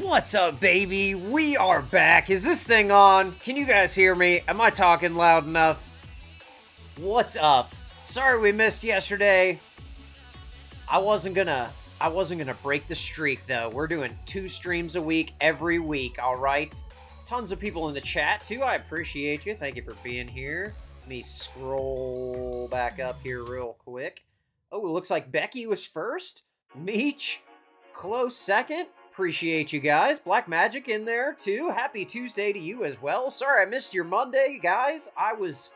What's up, baby? We are back. Is this thing on? Can you guys hear me? Am I talking loud enough? What's up? Sorry we missed yesterday. I wasn't gonna break the streak though. We're doing 2 streams a week every week, all right? Tons of people in the chat too. I appreciate you. Thank you for being here. Let me scroll back up here real quick. Oh, it looks like Becky was first. Meech, close second. Appreciate you guys. Black Magic in there too. Happy Tuesday to you as well. Sorry I missed your Monday, guys. I was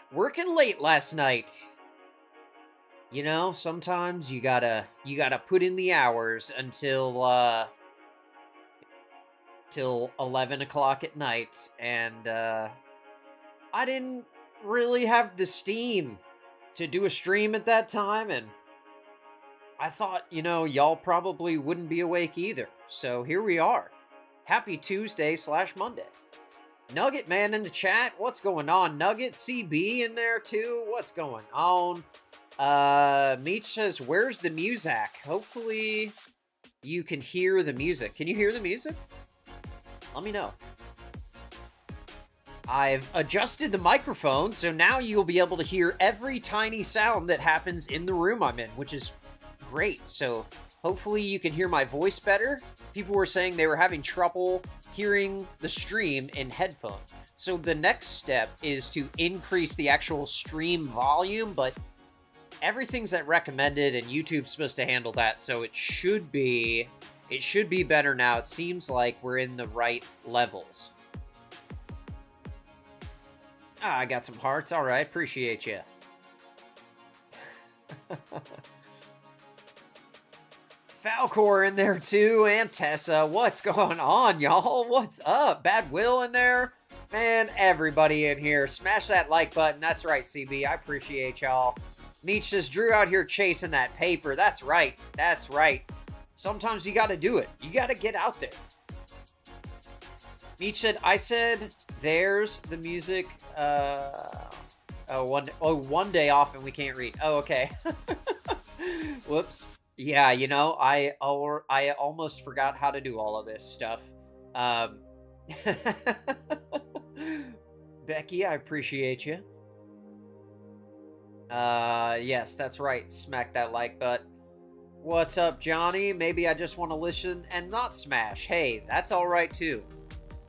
working late last night. You know, sometimes you gotta put in the hours until till 11 o'clock at night, and I didn't really have the steam to do a stream at that time, and I thought, you know, y'all probably wouldn't be awake either. So here we are. Happy Tuesday / Monday. Nugget Man in the chat. What's going on, Nugget? CB in there too. What's going on? Meech says, where's the music? Hopefully you can hear the music. Can you hear the music? Let me know. I've adjusted the microphone, so now you'll be able to hear every tiny sound that happens in the room I'm in, which is great. So hopefully you can hear my voice better. People were saying they were having trouble hearing the stream in headphones. So the next step is to increase the actual stream volume, but everything's at recommended and YouTube's supposed to handle that. So it should be better now. It seems like we're in the right levels. Ah, I got some hearts. All right, appreciate you. Falcor in there too, and Tessa. What's going on, y'all? What's up? Bad Will in there. Man, everybody in here. Smash that like button. That's right, CB. I appreciate y'all. Meech says, Drew out here chasing that paper. That's right. That's right. Sometimes you got to do it. You got to get out there. Meech said, I said, there's the music. One day off and we can't read. Oh, okay. Whoops. Yeah, you know, I almost forgot how to do all of this stuff. Becky, I appreciate you. Yes, that's right. Smack that like button. What's up, Johnny? Maybe I just want to listen and not smash. Hey, that's all right too.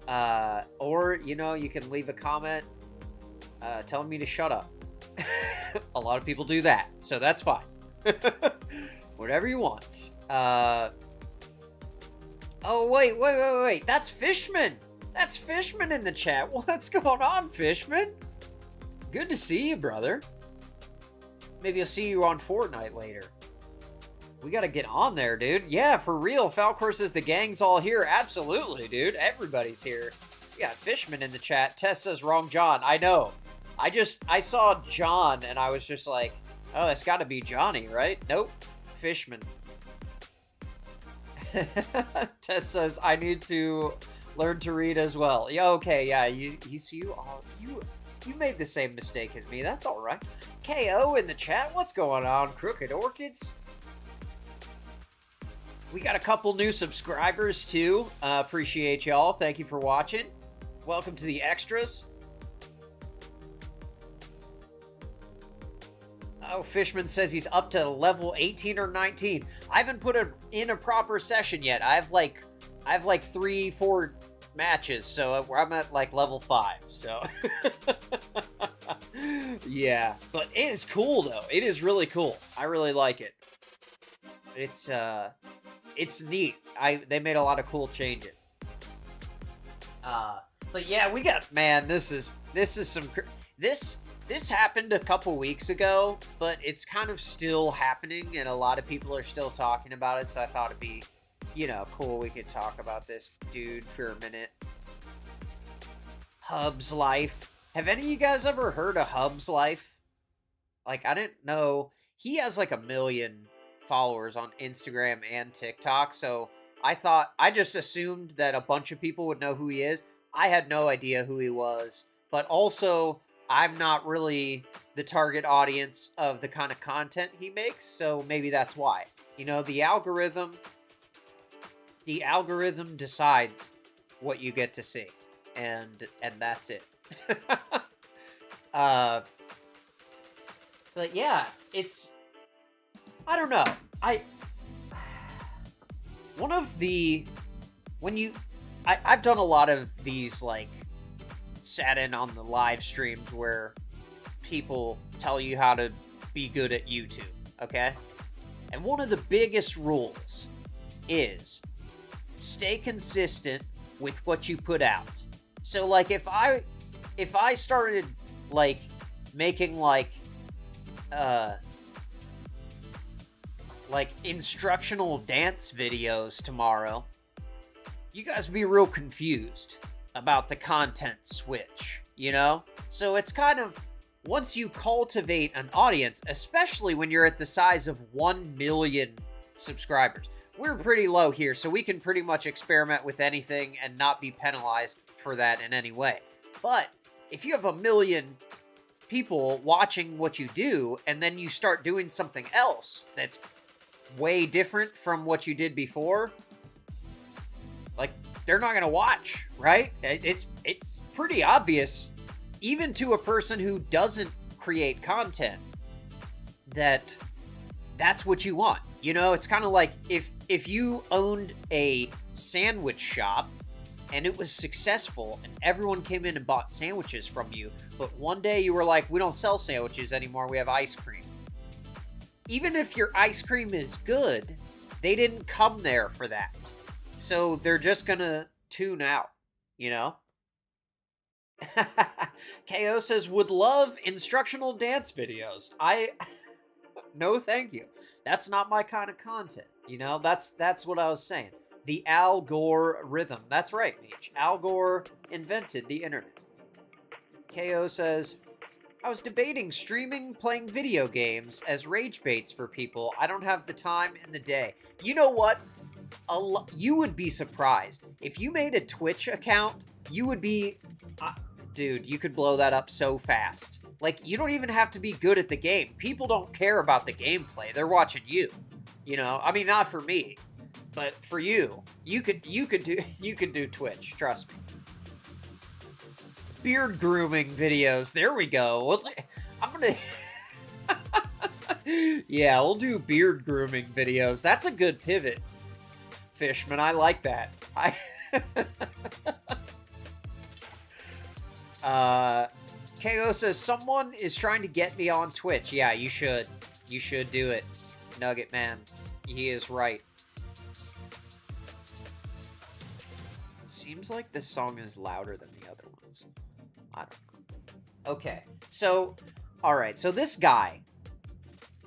Or, you know, you can leave a comment telling me to shut up. A lot of people do that, so that's fine. Whatever you want. Oh, wait. That's Fishman. That's Fishman in the chat. What's going on, Fishman? Good to see you, brother. Maybe I'll see you on Fortnite later. We gotta get on there, dude. Yeah, for real. Falcor says the gang's all here. Absolutely, dude. Everybody's here. We got Fishman in the chat. Tess says wrong John. I know. I saw John and I was just like, oh, that's gotta be Johnny, right? Nope. Fishman. Tess says I need to learn to read as well. Yeah, okay, yeah. You made the same mistake as me. That's all right. KO in the chat. What's going on, Crooked Orchids? We got a couple new subscribers too. Appreciate y'all. Thank you for watching. Welcome to the extras. Oh, Fishman says he's up to level 18 or 19. I haven't put in a proper session yet. I have like 3-4 matches, so I'm at like level 5. So yeah, but it is cool though. It is really cool. I really like it. It's neat. They made a lot of cool changes. But yeah, we got, man, this happened a couple weeks ago, but it's kind of still happening, and a lot of people are still talking about it, so I thought it'd be, you know, cool. We could talk about this dude for a minute. Hubslife. Have any of you guys ever heard of Hubslife? Like, I didn't know. He has like 1 million followers on Instagram and TikTok, so I just assumed that a bunch of people would know who he is. I had no idea who he was, but also I'm not really the target audience of the kind of content he makes, so maybe that's why. You know, the algorithm The algorithm decides what you get to see, and that's it. But yeah, it's, I don't know. One of the, I've done a lot of these, like, sat in on the live streams where people tell you how to be good at YouTube, okay? And one of the biggest rules is stay consistent with what you put out. So, like, if I started, like, making, like instructional dance videos tomorrow, you guys would be real confused about the content switch, you know? So it's kind of, once you cultivate an audience, especially when you're at the size of 1 million subscribers, we're pretty low here, so we can pretty much experiment with anything and not be penalized for that in any way. But if you have 1 million people watching what you do, and then you start doing something else that's way different from what you did before, like, they're not gonna watch, right? It's pretty obvious, even to a person who doesn't create content, that that's what you want. You know, it's kind of like if you owned a sandwich shop and it was successful and everyone came in and bought sandwiches from you, but one day you were like, we don't sell sandwiches anymore, we have ice cream. Even if your ice cream is good, they didn't come there for that. So they're just gonna tune out, you know? KO says, would love instructional dance videos. No thank you. That's not my kind of content, you know? That's what I was saying. The Al Gore rhythm. That's right, Meech. Al Gore invented the internet. KO says, I was debating streaming playing video games as rage baits for people. I don't have the time in the day. You know what? You would be surprised. If you made a Twitch account, you would be... dude, you could blow that up so fast. Like, you don't even have to be good at the game. People don't care about the gameplay. They're watching you. You know? I mean, not for me. But for you. You could do Twitch. Trust me. Beard grooming videos. There we go. I'm gonna... Yeah, we'll do beard grooming videos. That's a good pivot, Fishman. I like that. KO says, someone is trying to get me on Twitch. Yeah, you should. You should do it. Nugget Man. He is right. Seems like this song is louder than the other ones. I don't know. Okay, so, alright, so this guy,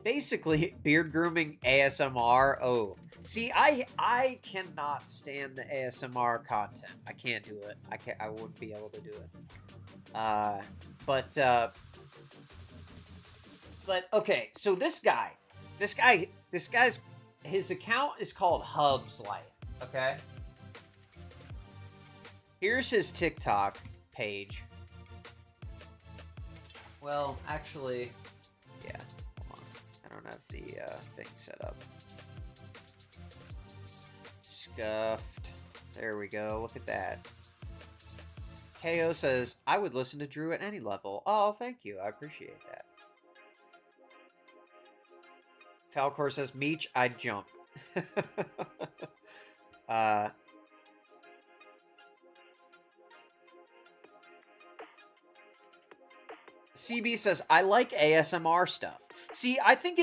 basically, beard grooming ASMR, oh. See, I cannot stand the ASMR content. I can't do it. I wouldn't be able to do it. But okay, so this guy's, his account is called hubslife, okay? Here's his TikTok page. Well, actually, yeah, hold on. I don't have the thing set up. Scuffed. There we go. Look at that. KO says, I would listen to Drew at any level. Oh, thank you. I appreciate that. Falcor says, Meech, I'd jump. CB says, I like ASMR stuff. See, I think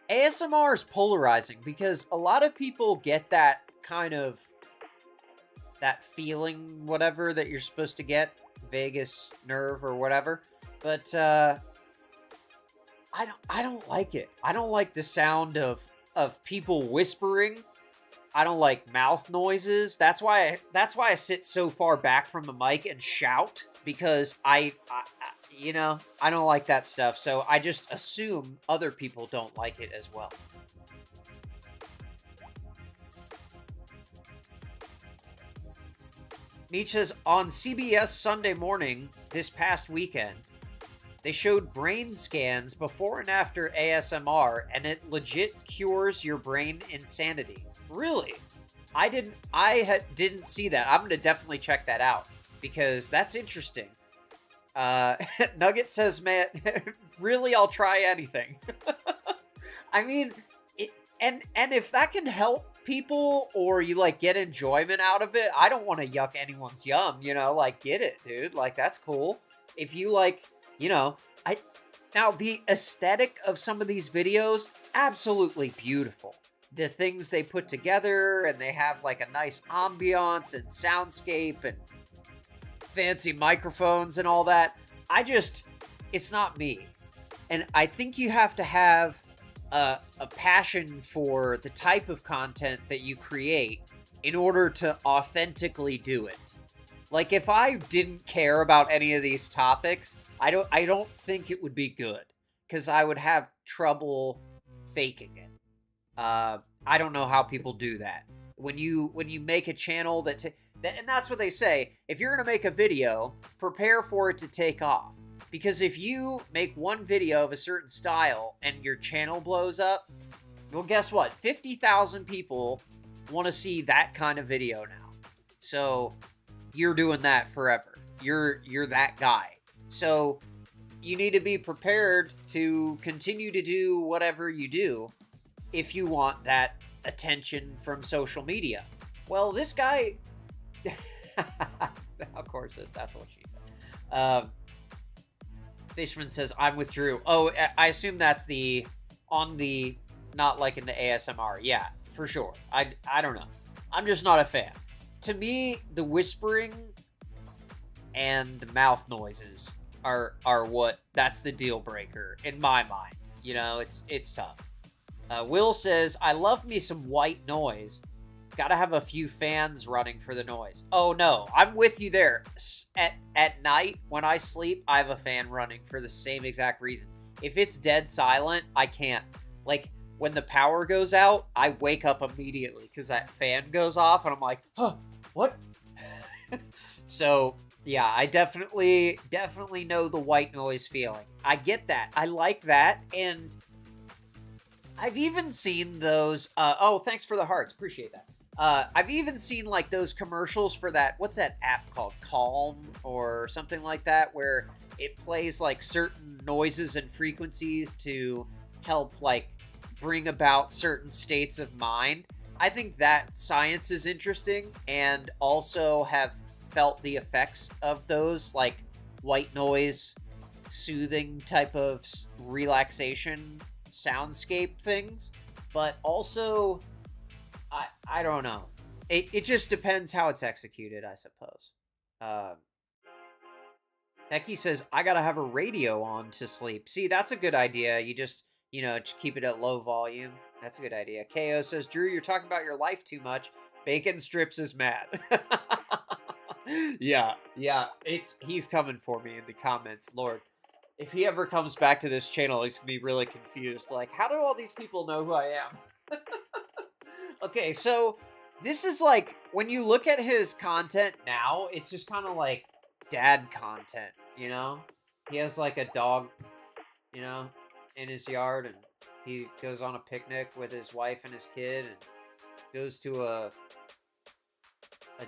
ASMR is polarizing because a lot of people get that kind of, that feeling, whatever, that you're supposed to get, vagus nerve or whatever. But, I don't like it. I don't like the sound of people whispering. I don't like mouth noises. That's why I sit so far back from the mic and shout, because I you know, I don't like that stuff. So I just assume other people don't like it as well. Nietzsche's on CBS Sunday Morning this past weekend. They showed brain scans before and after ASMR, and it legit cures your brain insanity. Really? didn't see that. I'm gonna definitely check that out because that's interesting. Nugget says, "Man, really, I'll try anything." I mean, and if that can help people or you like get enjoyment out of it, I don't want to yuck anyone's yum, like get it, dude. Like that's cool. If you like, I now the aesthetic of some of these videos, absolutely beautiful. The things they put together and they have like a nice ambiance and soundscape and fancy microphones and all that. It's not me. And I think you have to have a passion for the type of content that you create in order to authentically do it. Like if I didn't care about any of these topics, I don't think it would be good because I would have trouble faking it. I don't know how people do that. When you make a channel and that's what they say, if you're going to make a video, prepare for it to take off. Because if you make one video of a certain style and your channel blows up, well, guess what? 50,000 people want to see that kind of video now. So you're doing that forever. You're that guy. So you need to be prepared to continue to do whatever you do if you want that attention from social media. Well, this guy... of course, that's what she said. Fishman says, I'm with Drew. Oh, I assume that's not like in the ASMR. Yeah, for sure. I don't know. I'm just not a fan. To me, the whispering and the mouth noises are that's the deal breaker in my mind. It's tough. Will says, I love me some white noise. Gotta have a few fans running for the noise. Oh no, I'm with you there. At night, when I sleep, I have a fan running for the same exact reason. If it's dead silent, I can't. Like, when the power goes out, I wake up immediately because that fan goes off and I'm like, huh, what? So, yeah, I definitely know the white noise feeling. I get that. I like that. And I've even seen those. Oh, thanks for the hearts. Appreciate that. I've even seen like those commercials for that. What's that app called? Calm or something like that, where it plays like certain noises and frequencies to help like bring about certain states of mind. I think that science is interesting and also have felt the effects of those like white noise, soothing type of relaxation soundscape things. But also, I don't know. It just depends how it's executed, I suppose. Becky says, I gotta have a radio on to sleep. See, that's a good idea. You just keep it at low volume. That's a good idea. KO says, Drew, you're talking about your life too much. Bacon Strips is mad. Yeah. He's coming for me in the comments. Lord, if he ever comes back to this channel, he's gonna be really confused. Like, how do all these people know who I am? Okay, so this is like, when you look at his content now, it's just kind of like dad content, He has like a dog, in his yard, and he goes on a picnic with his wife and his kid, and goes to a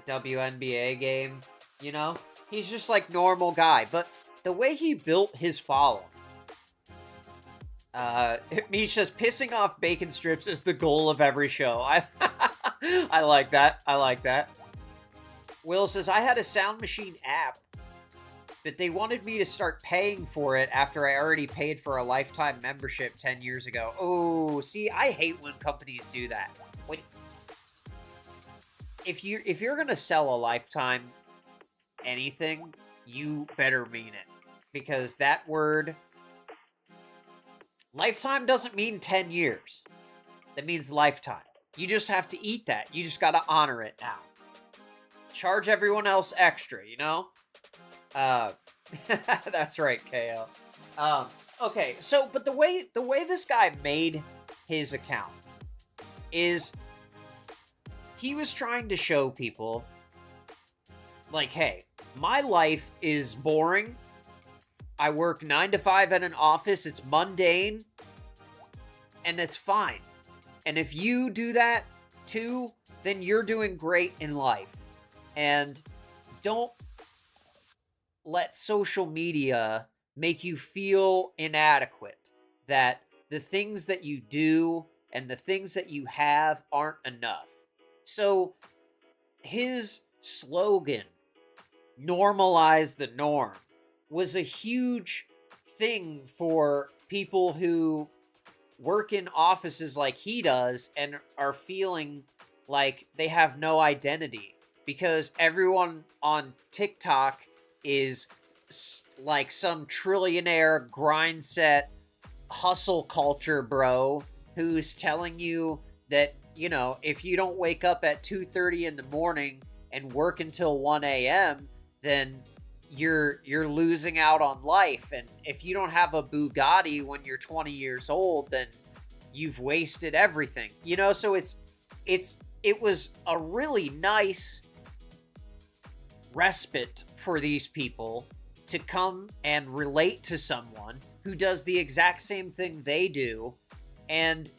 WNBA game, He's just like normal guy, but the way he built his following, Misha's pissing off Bacon Strips is the goal of every show. I like that. Will says, I had a Sound Machine app, but they wanted me to start paying for it after I already paid for a lifetime membership 10 years ago. Oh, see, I hate when companies do that. If you're gonna sell a lifetime anything, you better mean it. Because that word... Lifetime doesn't mean 10 years. That means lifetime. You just have to eat that. You just got to honor it now. Charge everyone else extra, That's right, KO. Okay, so, but the way this guy made his account is he was trying to show people, like, hey, my life is boring. I work 9 to 5 at an office. It's mundane. And it's fine. And if you do that 22, then you're doing great in life. And don't let social media make you feel inadequate, that the things that you do and the things that you have aren't enough. So his slogan, normalize the norm, was a huge thing for people who work in offices like he does and are feeling like they have no identity because everyone on TikTok is like some trillionaire grind set hustle culture bro who's telling you that, you know, if you don't wake up at 2:30 in the morning and work until 1 a.m., then you're losing out on life. And if you don't have a Bugatti when you're 20 years old, then you've wasted everything. You know, so it was a really nice respite for these people to come and relate to someone who does the exact same thing they do, and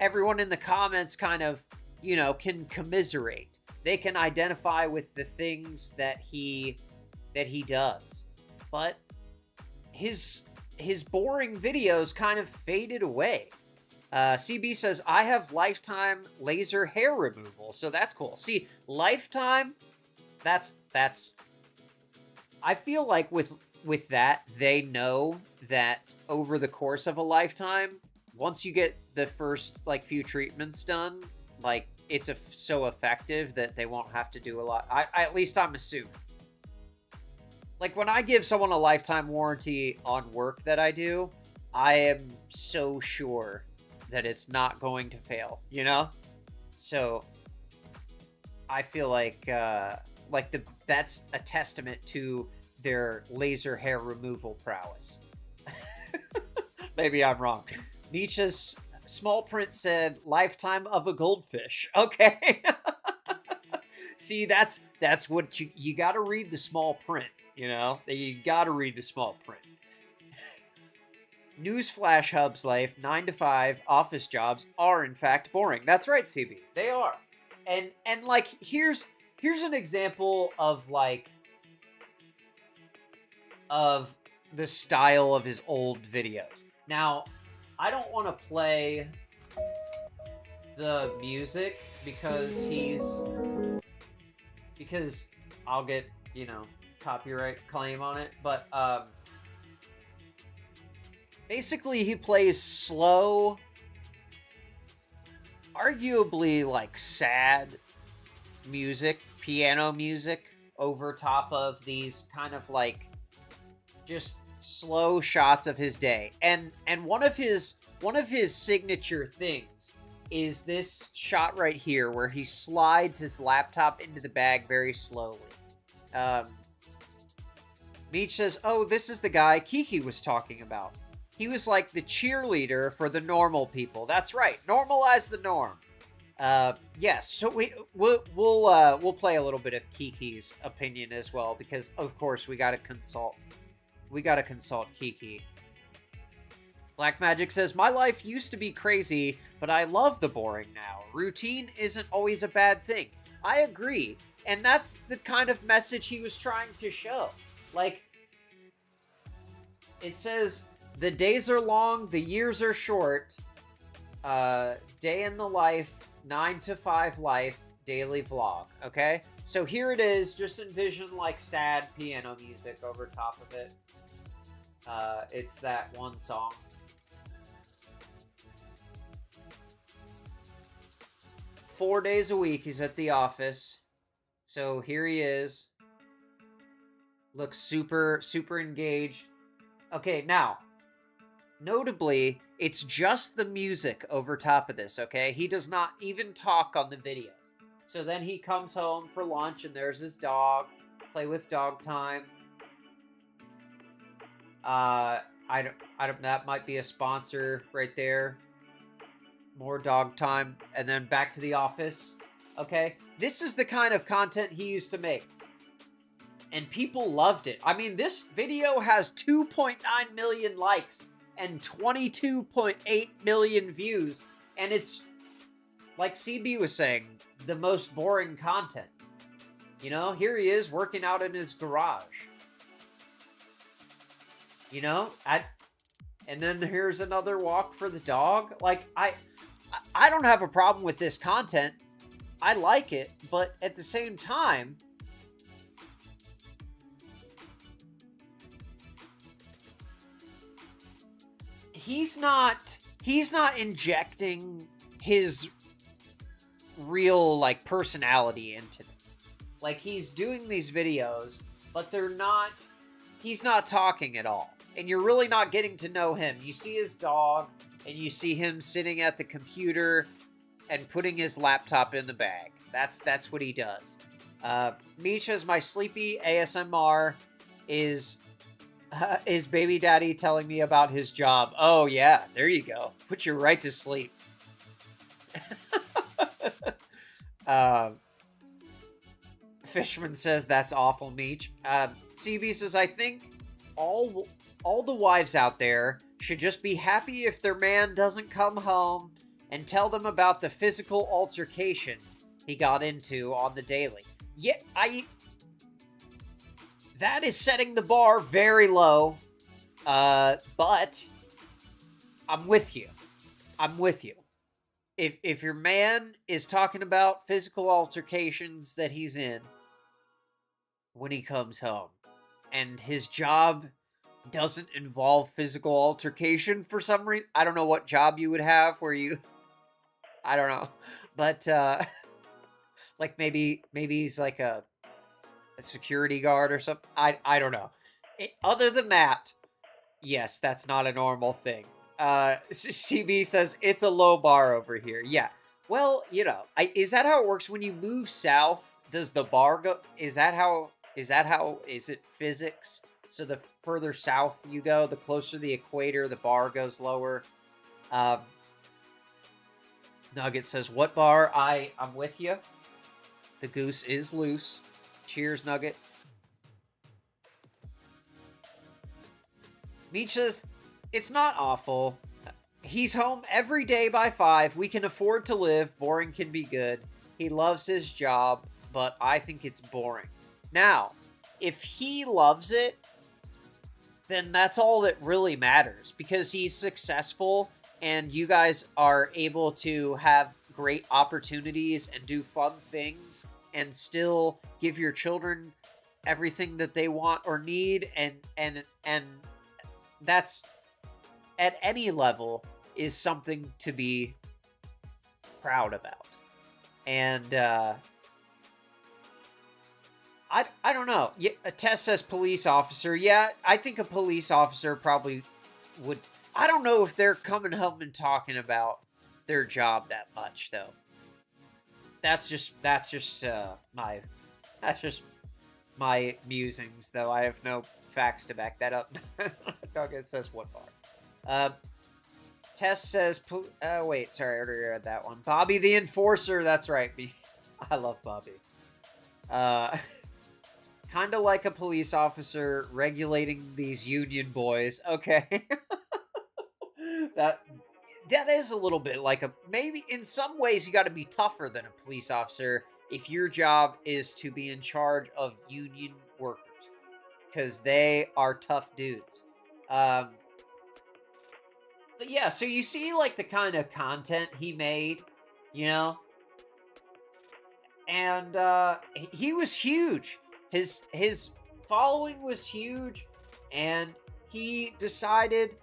everyone in the comments kind of, you know, can commiserate. They can identify with the things that he does. But his boring videos kind of faded away. CB says, I have lifetime laser hair removal, so that's cool. See, lifetime, that's I feel like with that, they know that over the course of a lifetime, once you get the first like few treatments done, like it's so effective that they won't have to do a lot. I at least I'm assuming. Like when I give someone a lifetime warranty on work that I do, I am so sure that it's not going to fail, you know? So I feel like that's a testament to their laser hair removal prowess. Maybe I'm wrong. Nietzsche's small print said, lifetime of a goldfish. Okay. See, that's what you got to read the small print, you know? You got to read the small print. Newsflash, Hub's life, 9 to 5 office jobs are in fact boring. That's right, CB. They are. And like here's an example of like of the style of his old videos. Now, I don't want to play the music because I'll get, you know, copyright claim on it, but basically he plays slow, arguably like sad music, piano music over top of these kind of like just slow shots of his day. And one of his signature things is this shot right here where he slides his laptop into the bag very slowly. Meech says, oh, this is the guy Kiki was talking about. He was like the cheerleader for the normal people. That's right. Normalize the norm. Yes. So we'll play a little bit of Kiki's opinion as well, because of course we got to consult Kiki. Black Magic says, my life used to be crazy, but I love the boring now. Routine isn't always a bad thing. I agree. And that's the kind of message he was trying to show. Like, it says, the days are long, the years are short. Day in the life, 9 to 5 life, daily vlog. Okay? So here it is. Just envision like sad piano music over top of it. It's that one song. Four days a week he's at the office. So here he is. Looks super, super engaged. Okay, now, notably, it's just the music over top of this, okay? He does not even talk on the video. So then he comes home for lunch and there's his dog. Play with dog time. I don't, that might be a sponsor right there. More dog time. And then back to the office. Okay? This is the kind of content he used to make. And people loved it. I mean, this video has 2.9 million likes and 22.8 million views. And it's like CB was saying, the most boring content. You know, here he is working out in his garage. You know, and then here's another walk for the dog. Like, I don't have a problem with this content. I like it, but at the same time, he's not injecting his real, like, personality into them. Like, he's doing these videos, but he's not talking at all. And you're really not getting to know him. You see his dog, and you see him sitting at the computer and putting his laptop in the bag. That's what he does. Misha's my sleepy ASMR is baby daddy telling me about his job. Oh, yeah, there you go. Put you right to sleep. Fishman says that's awful, Meech. CB says, I think all the wives out there should just be happy if their man doesn't come home and tell them about the physical altercation he got into on the daily. Yeah, that is setting the bar very low, but I'm with you. If your man is talking about physical altercations that he's in when he comes home, and his job doesn't involve physical altercation for some reason, I don't know what job you would have where you, I don't know, but like maybe he's like a security guard or something. I don't know. Other than that, yes, that's not a normal thing. CB says it's a low bar over here. Yeah. Well, you know, is that how it works when you move south? Does the bar go? Is it physics? So the further south you go, the closer to the equator, the bar goes lower. Nugget says, what bar? I'm with you. The goose is loose. Cheers, Nugget. Meech says, it's not awful. He's home every day by 5. We can afford to live. Boring can be good. He loves his job, but I think it's boring. Now, if he loves it, then that's all that really matters, because he's successful and you guys are able to have great opportunities and do fun things and still give your children everything that they want or need, and that's, at any level, is something to be proud about. And I don't know. Yeah, Tess says police officer. Yeah, I think a police officer probably would. I don't know if they're coming home and talking about their job that much, though. That's just my musings, though. I have no facts to back that up. It says what bar. Tess says, wait, sorry, I already read that one. Bobby the Enforcer, that's right. I love Bobby. Kind of like a police officer regulating these union boys. Okay. That is a little bit like maybe in some ways you got to be tougher than a police officer if your job is to be in charge of union workers, because they are tough dudes. But yeah, so you see like the kind of content he made, you know? And he was huge. His following was huge, and he decided,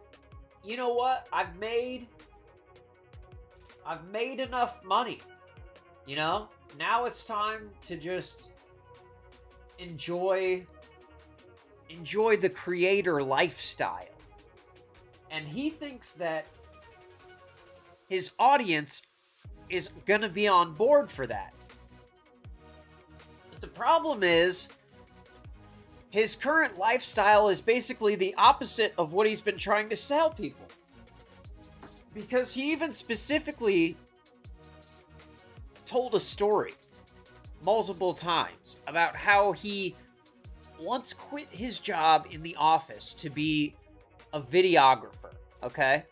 you know what? I've made enough money. You know? Now it's time to just enjoy the creator lifestyle. And he thinks that his audience is gonna be on board for that. But the problem is, his current lifestyle is basically the opposite of what he's been trying to sell people. Because he even specifically told a story multiple times about how he once quit his job in the office to be a videographer, okay?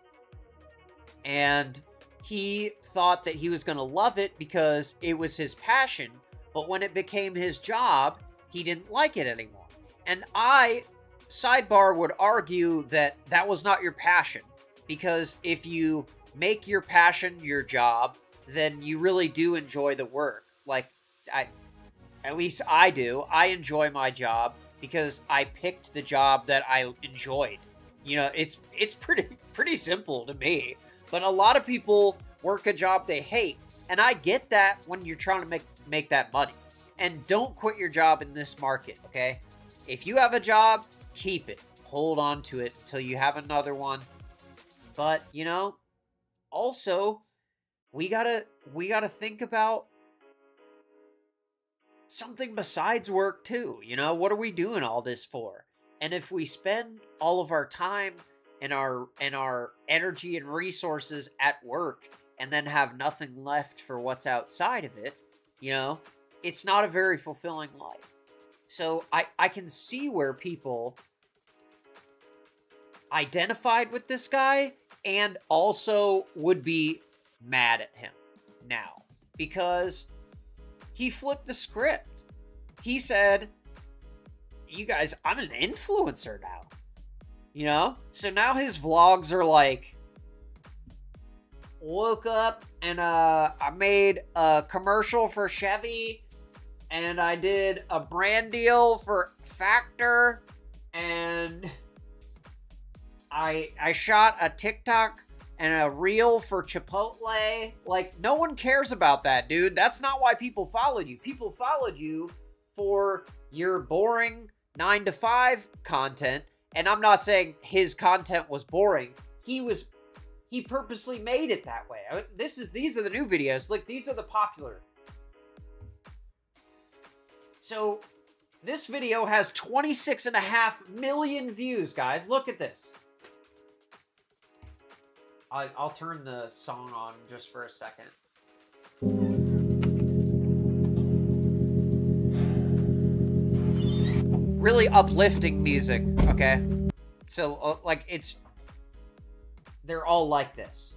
And he thought that he was going to love it because it was his passion, but when it became his job, he didn't like it anymore. And I, sidebar, would argue that that was not your passion, because if you make your passion your job, then you really do enjoy the work. Like, at least I do. I enjoy my job because I picked the job that I enjoyed. You know, it's pretty simple to me. But a lot of people work a job they hate, and I get that when you're trying to make that money. And don't quit your job in this market, okay? If you have a job, keep it. Hold on to it until you have another one. But, you know, also, we gotta think about something besides work too. You know, what are we doing all this for? And if we spend all of our time and our energy and resources at work and then have nothing left for what's outside of it, you know, it's not a very fulfilling life. So I can see where people identified with this guy and also would be mad at him now, because he flipped the script. He said, you guys, I'm an influencer now. You know? So now his vlogs are like, woke up and I made a commercial for Chevy, and I did a brand deal for Factor, and I shot a TikTok and a reel for Chipotle. Like, no one cares about that, dude. That's not why people followed you. People followed you for your boring 9-to-5 content. And I'm not saying his content was boring. He purposely made it that way. These are the new videos. Look, these are the popular. So this video has 26.5 million views, guys. Look at this. I'll turn the song on just for a second. Really uplifting music, okay? So, like, they're all like this.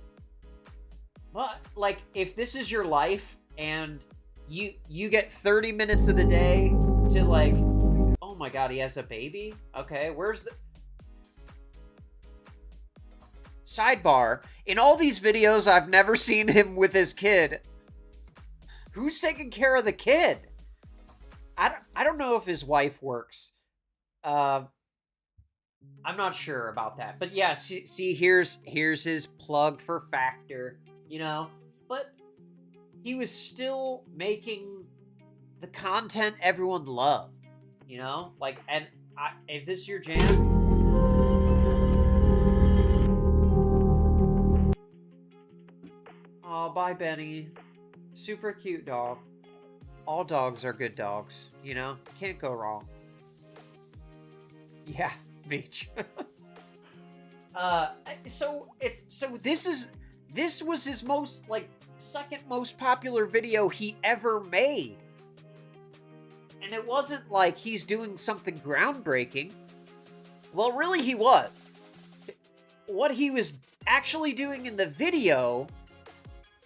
But, like, if this is your life and you get 30 minutes of the day to, like, oh my god, he has a baby? Okay, where's the... Sidebar, in all these videos, I've never seen him with his kid. Who's taking care of the kid? I don't know if his wife works. I'm not sure about that. But yeah, see here's his plug for Factor, you know? But he was still making the content everyone loved, you know? Like, and if this is your jam... Oh, bye, Benny. Super cute dog. All dogs are good dogs, you know? Can't go wrong. Yeah, Beach. So this was his most, like, second most popular video he ever made. And it wasn't like he's doing something groundbreaking. Well, really he was. What he was actually doing in the video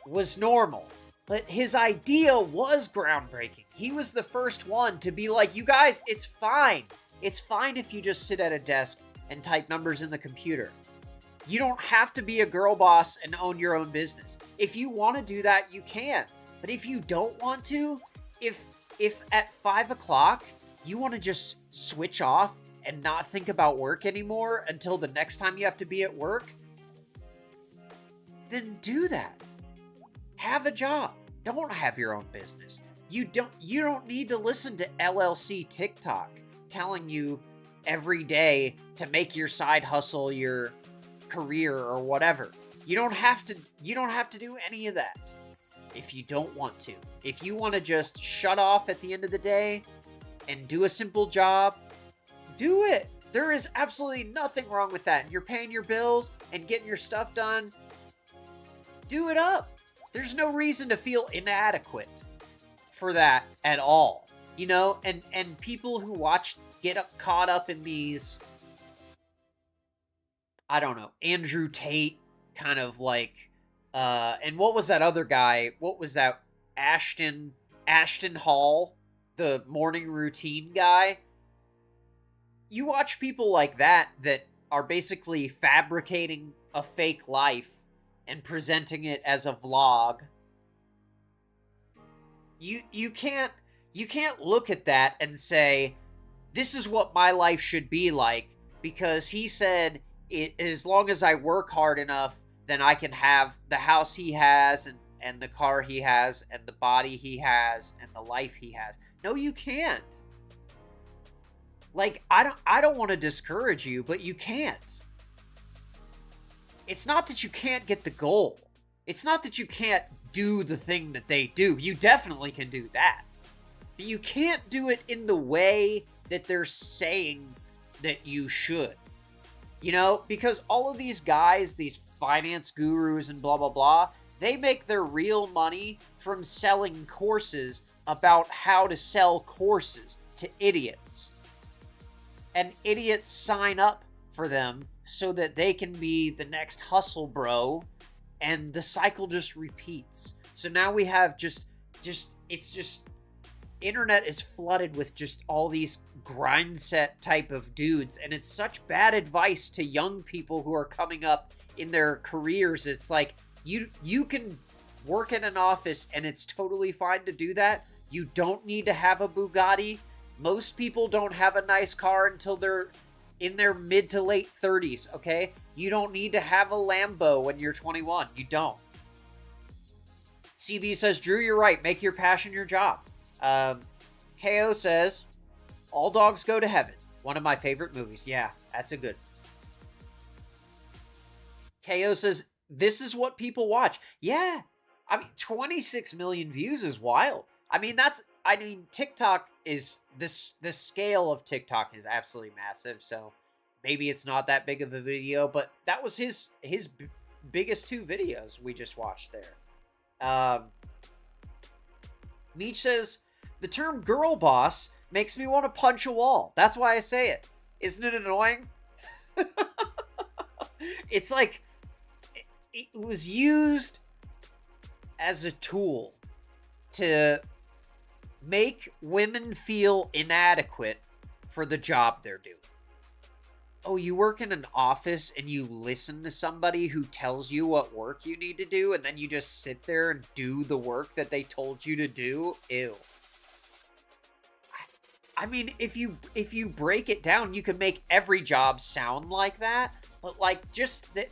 was normal, but his idea was groundbreaking. He was the first one to be like, you guys, it's fine. It's fine if you just sit at a desk and type numbers in the computer. You don't have to be a girl boss and own your own business. If you want to do that, you can. But if you don't want to, if at 5 o'clock you want to just switch off and not think about work anymore until the next time you have to be at work, then do that. Have a job. Don't have your own business. You don't need to listen to LLC TikTok telling you every day to make your side hustle your career or whatever. You don't have to do any of that if you don't want to. If you want to just shut off at the end of the day and do a simple job, do it. There is absolutely nothing wrong with that. You're paying your bills and getting your stuff done. Do it up. There's no reason to feel inadequate for that at all. You know, and people who get caught up in these, I don't know, Andrew Tate kind of like And what was that other guy? What was that? Ashton Hall, the morning routine guy. You watch people like that are basically fabricating a fake life and presenting it as a vlog. You can't look at that and say, this is what my life should be like, because he said, as long as I work hard enough, then I can have the house he has, and the car he has, and the body he has, and the life he has. No, you can't. Like, I don't want to discourage you, but you can't. It's not that you can't get the goal. It's not that you can't do the thing that they do. You definitely can do that. But you can't do it in the way that they're saying that you should. You know, because all of these guys, these finance gurus and blah, blah, blah, they make their real money from selling courses about how to sell courses to idiots. And idiots sign up for them so that they can be the next hustle bro, and the cycle just repeats. So now we have internet is flooded with just all these grind set type of dudes, and it's such bad advice to young people who are coming up in their careers. It's like, you can work in an office and it's totally fine to do that. You don't need to have a Bugatti. Most people don't have a nice car until they're in their mid to late 30s, okay? You don't need to have a Lambo when you're 21. You don't. CB says, Drew, you're right. Make your passion your job. KO says, All Dogs Go to Heaven. One of my favorite movies. Yeah, that's a good. KO says, this is what people watch. Yeah. I mean, 26 million views is wild. I mean, TikTok is, the scale of TikTok is absolutely massive, so maybe it's not that big of a video, but that was his biggest 2 videos we just watched there. Meech says, the term girl boss makes me want to punch a wall. That's why I say it. Isn't it annoying? It's like, it was used as a tool to make women feel inadequate for the job they're doing. Oh, you work in an office and you listen to somebody who tells you what work you need to do, and then you just sit there and do the work that they told you to do? Ew. I mean, if you break it down, you can make every job sound like that, but like, just the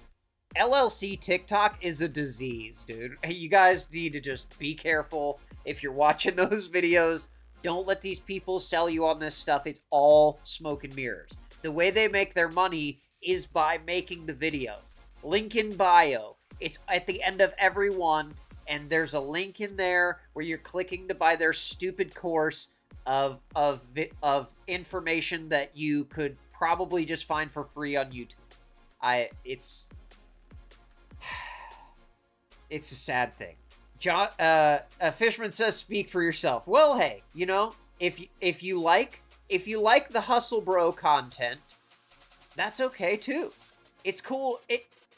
LLC TikTok is a disease, dude. You guys need to just be careful. If you're watching those videos, don't let these people sell you on this stuff. It's all smoke and mirrors. The way they make their money is by making the videos. Link in bio. It's at the end of every one, and there's a link in there where you're clicking to buy their stupid course of information that you could probably just find for free on YouTube. It's a sad thing. John, Fishman says, speak for yourself. Well, hey, you know, if you like the hustle bro content, that's okay too. It's cool.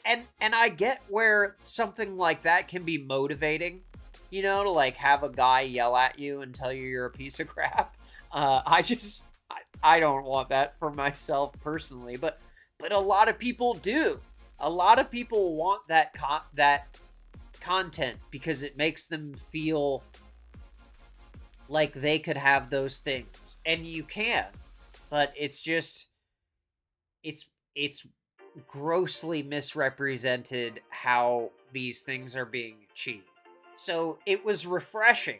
And I get where something like that can be motivating, you know, to like have a guy yell at you and tell you you're a piece of crap. I don't want that for myself personally, but a lot of people do. A lot of people want that content because it makes them feel like they could have those things, and you can, but it's grossly misrepresented how these things are being achieved. So it was refreshing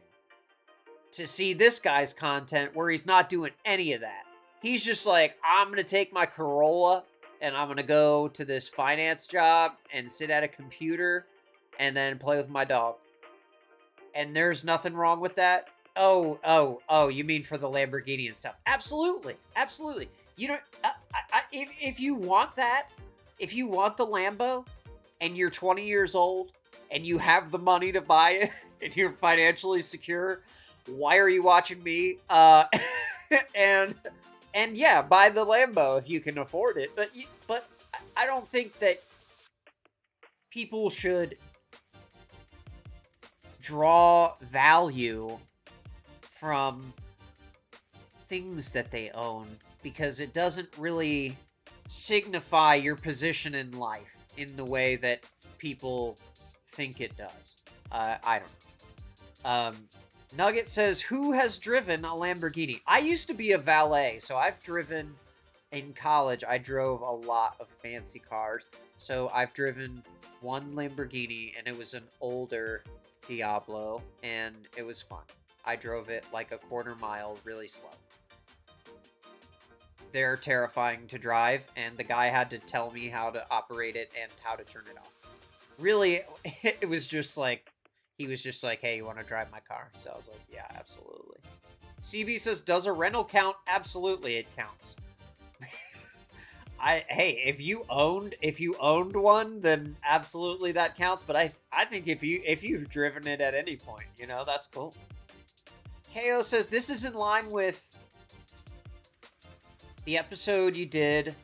to see this guy's content where he's not doing any of that. He's just like, I'm gonna take my Corolla and I'm gonna go to this finance job and sit at a computer and then play with my dog. And there's nothing wrong with that. Oh, you mean for the Lamborghini and stuff? Absolutely. You know, if you want that, if you want the Lambo and you're 20 years old and you have the money to buy it and you're financially secure, why are you watching me? And yeah, buy the Lambo if you can afford it. But I don't think that people should draw value from things that they own because it doesn't really signify your position in life in the way that people think it does. I don't know. Nugget says, who has driven a Lamborghini? I used to be a valet, so I've driven in college. I drove a lot of fancy cars. So I've driven one Lamborghini, and it was an older Diablo, and it was fun. I drove it like a quarter mile really slow. They're terrifying to drive, and the guy had to tell me how to operate it and how to turn it off. Really, it was just like, he was just like, hey, you want to drive my car? So I was like, yeah, absolutely. CB says, does a rental count? Absolutely, it counts. Hey, if you owned one, then absolutely that counts. But I think if you've driven it at any point, you know, that's cool. KO says, this is in line with the episode you did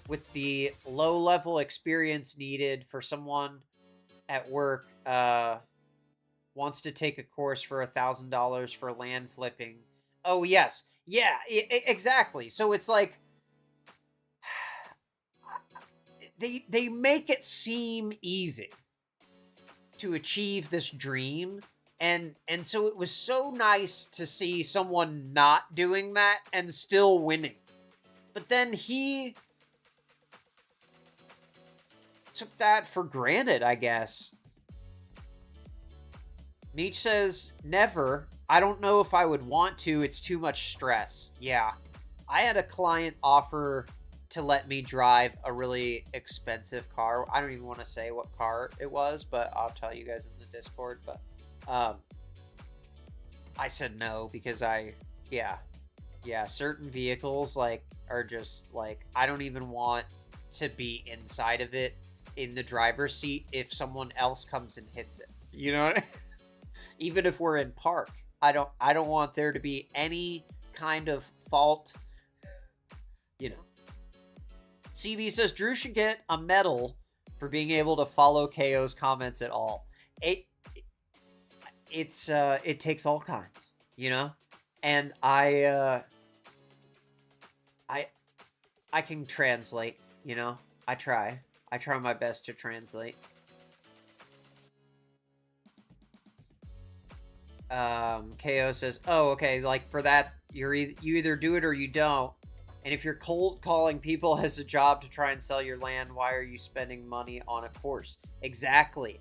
with the low-level experience needed for someone at work wants to take a course for $1,000 for land flipping. Oh, yes. Yeah, exactly. So it's like, they make it seem easy to achieve this dream. And so it was so nice to see someone not doing that and still winning. But then he took that for granted, I guess. Meech says, never. I don't know if I would want to. It's too much stress. Yeah. I had a client offer to let me drive a really expensive car. I don't even want to say what car it was, but I'll tell you guys in the Discord. But I said no because certain vehicles like are just like, I don't even want to be inside of it in the driver's seat if someone else comes and hits it. You know what I mean? Even if we're in park, I don't want there to be any kind of fault, you know. CB says Drew should get a medal for being able to follow KO's comments at all. It takes all kinds, you know? And I can translate, you know? I try my best to translate. KO says, oh, okay, like for that, you either do it or you don't. And if you're cold calling people as a job to try and sell your land, why are you spending money on a course? Exactly.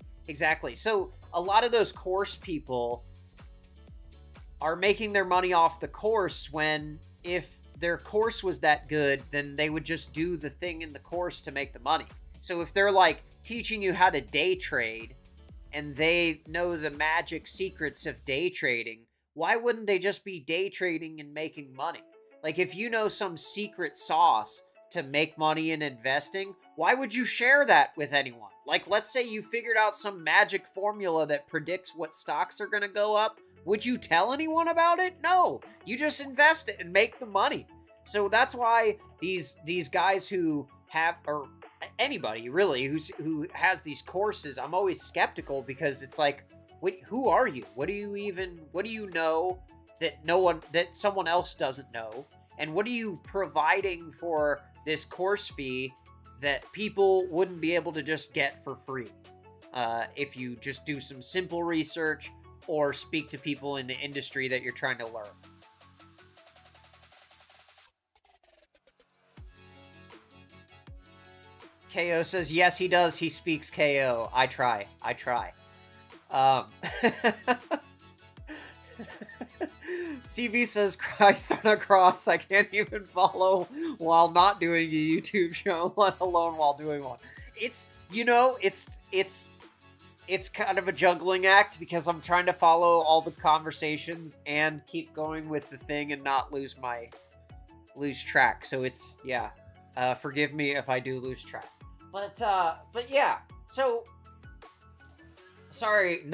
So a lot of those course people are making their money off the course when if their course was that good, then they would just do the thing in the course to make the money. So if they're like teaching you how to day trade and they know the magic secrets of day trading, why wouldn't they just be day trading and making money? Like, if you know some secret sauce to make money in investing, why would you share that with anyone? Like, let's say you figured out some magic formula that predicts what stocks are going to go up. Would you tell anyone about it? No. You just invest it and make the money. So that's why these guys who have, or anybody really who has these courses, I'm always skeptical because it's like, wait, who are you? What do you know that someone else doesn't know? And what are you providing for this course fee that people wouldn't be able to just get for free if you just do some simple research or speak to people in the industry that you're trying to learn? KO says, yes, he does. He speaks KO. I try. CV says, Christ on a cross, I can't even follow while not doing a YouTube show, let alone while doing one. It's kind of a juggling act because I'm trying to follow all the conversations and keep going with the thing and not lose track. So it's, forgive me if I do lose track. But yeah, so sorry,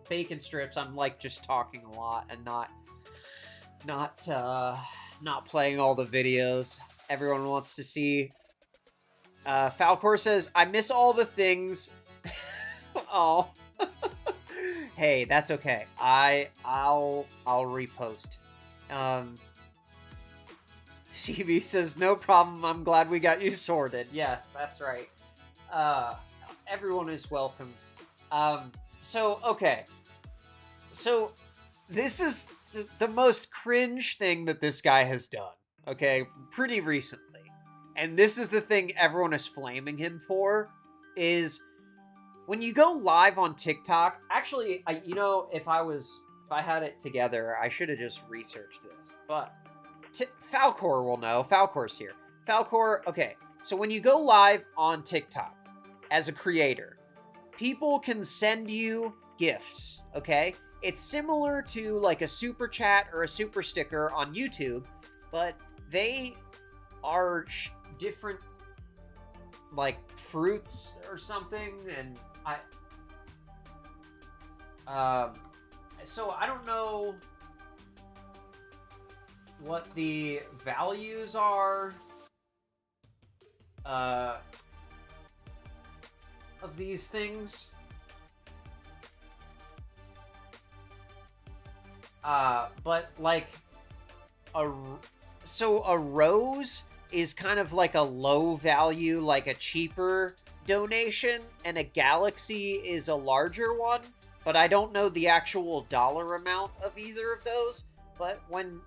bacon strips. I'm like just talking a lot and not playing all the videos everyone wants to see. Falcor says, I miss all the things. Oh, Hey, that's okay. I'll repost. CB says, no problem. I'm glad we got you sorted. Yes, that's right. Everyone is welcome. Okay. So, this is the most cringe thing that this guy has done. Okay? Pretty recently. And this is the thing everyone is flaming him for, is when you go live on TikTok. Actually, if I had it together, I should have just researched this. But Falcor will know. Falcor's here. Falcor, okay. So when you go live on TikTok as a creator, people can send you gifts, okay? It's similar to like a super chat or a super sticker on YouTube, but they are different, like fruits or something, and so I don't know what the values are of these things. But like a rose is kind of like a low value, like a cheaper donation, and a galaxy is a larger one, but I don't know the actual dollar amount of either of those. But when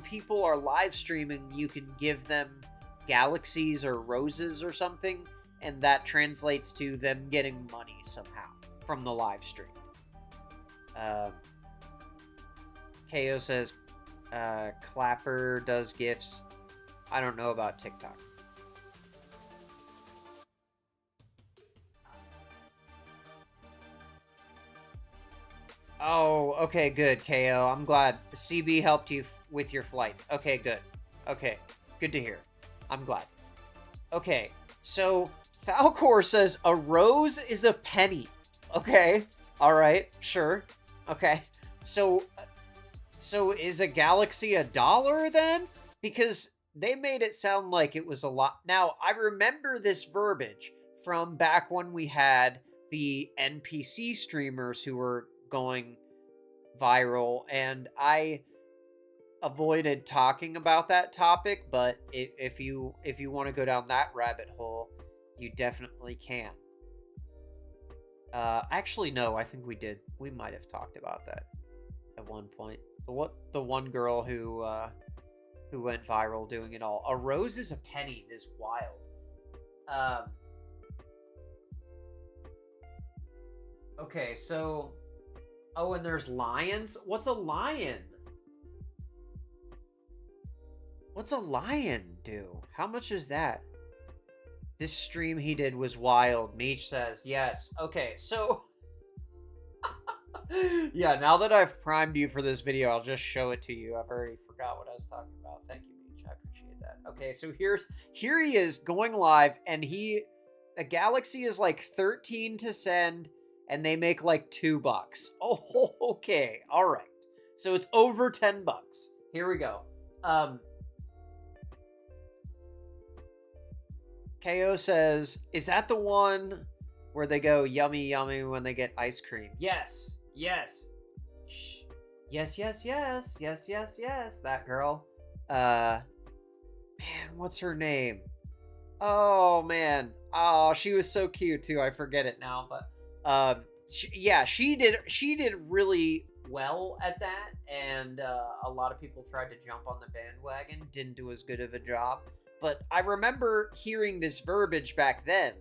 people are live streaming, you can give them galaxies or roses or something, and that translates to them getting money somehow from the live stream. KO says, Clapper does gifts. I don't know about TikTok. Oh, okay, good, KO. I'm glad CB helped you with your flights. Okay, good. Okay, good to hear. I'm glad. Okay, so Falcor says a rose is a penny. Okay, all right, sure. Okay, so is a galaxy $1 then? Because they made it sound like it was a lot. Now, I remember this verbiage from back when we had the NPC streamers who were going viral, and I avoided talking about that topic, but if you want to go down that rabbit hole, you definitely can. Actually, no, I think we did. We might have talked about that at one point. The one girl who went viral doing it all. A rose is a penny is wild. Okay, so oh, and there's lions? What's a lion? What's a lion do? How much is that? This stream he did was wild. Meech says, yes. Okay, so yeah, now that I've primed you for this video, I'll just show it to you. I've already forgot what I was talking about. Thank you, Meech. I appreciate that. Okay, so here he is going live, and a galaxy is like 13 to send, and they make like $2. Oh, okay. All right. So it's over $10. Here we go. KO says, is that the one where they go yummy, yummy when they get ice cream? Yes. Yes. Shh. Yes, yes, yes. Yes, yes, yes. That girl. Man, what's her name? Oh, man. Oh, she was so cute, too. I forget it now, but she did really well at that, and a lot of people tried to jump on the bandwagon, didn't do as good of a job. But I remember hearing this verbiage back then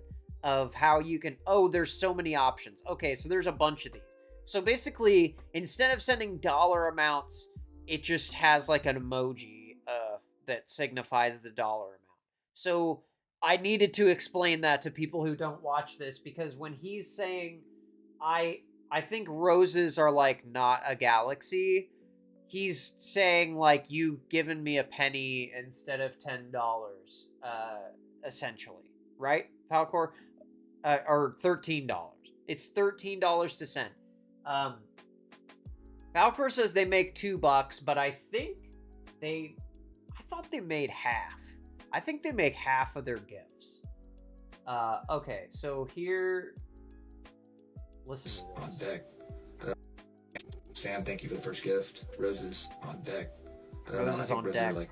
of how you can, there's so many options. Okay, so there's a bunch of these. So basically, instead of sending dollar amounts, it just has like an emoji that signifies the dollar amount. So I needed to explain that to people who don't watch this, because when he's saying, I think roses are like not a galaxy, he's saying like, you've given me a penny instead of $10, essentially, right, Falcor? Or $13. It's $13 to send. Falcor says they make $2, but I thought they made half. I think they make half of their gifts. Okay, so here, listen to this. Sam, thank you for the first gift. Roses on deck. Roses on roses deck. Are like,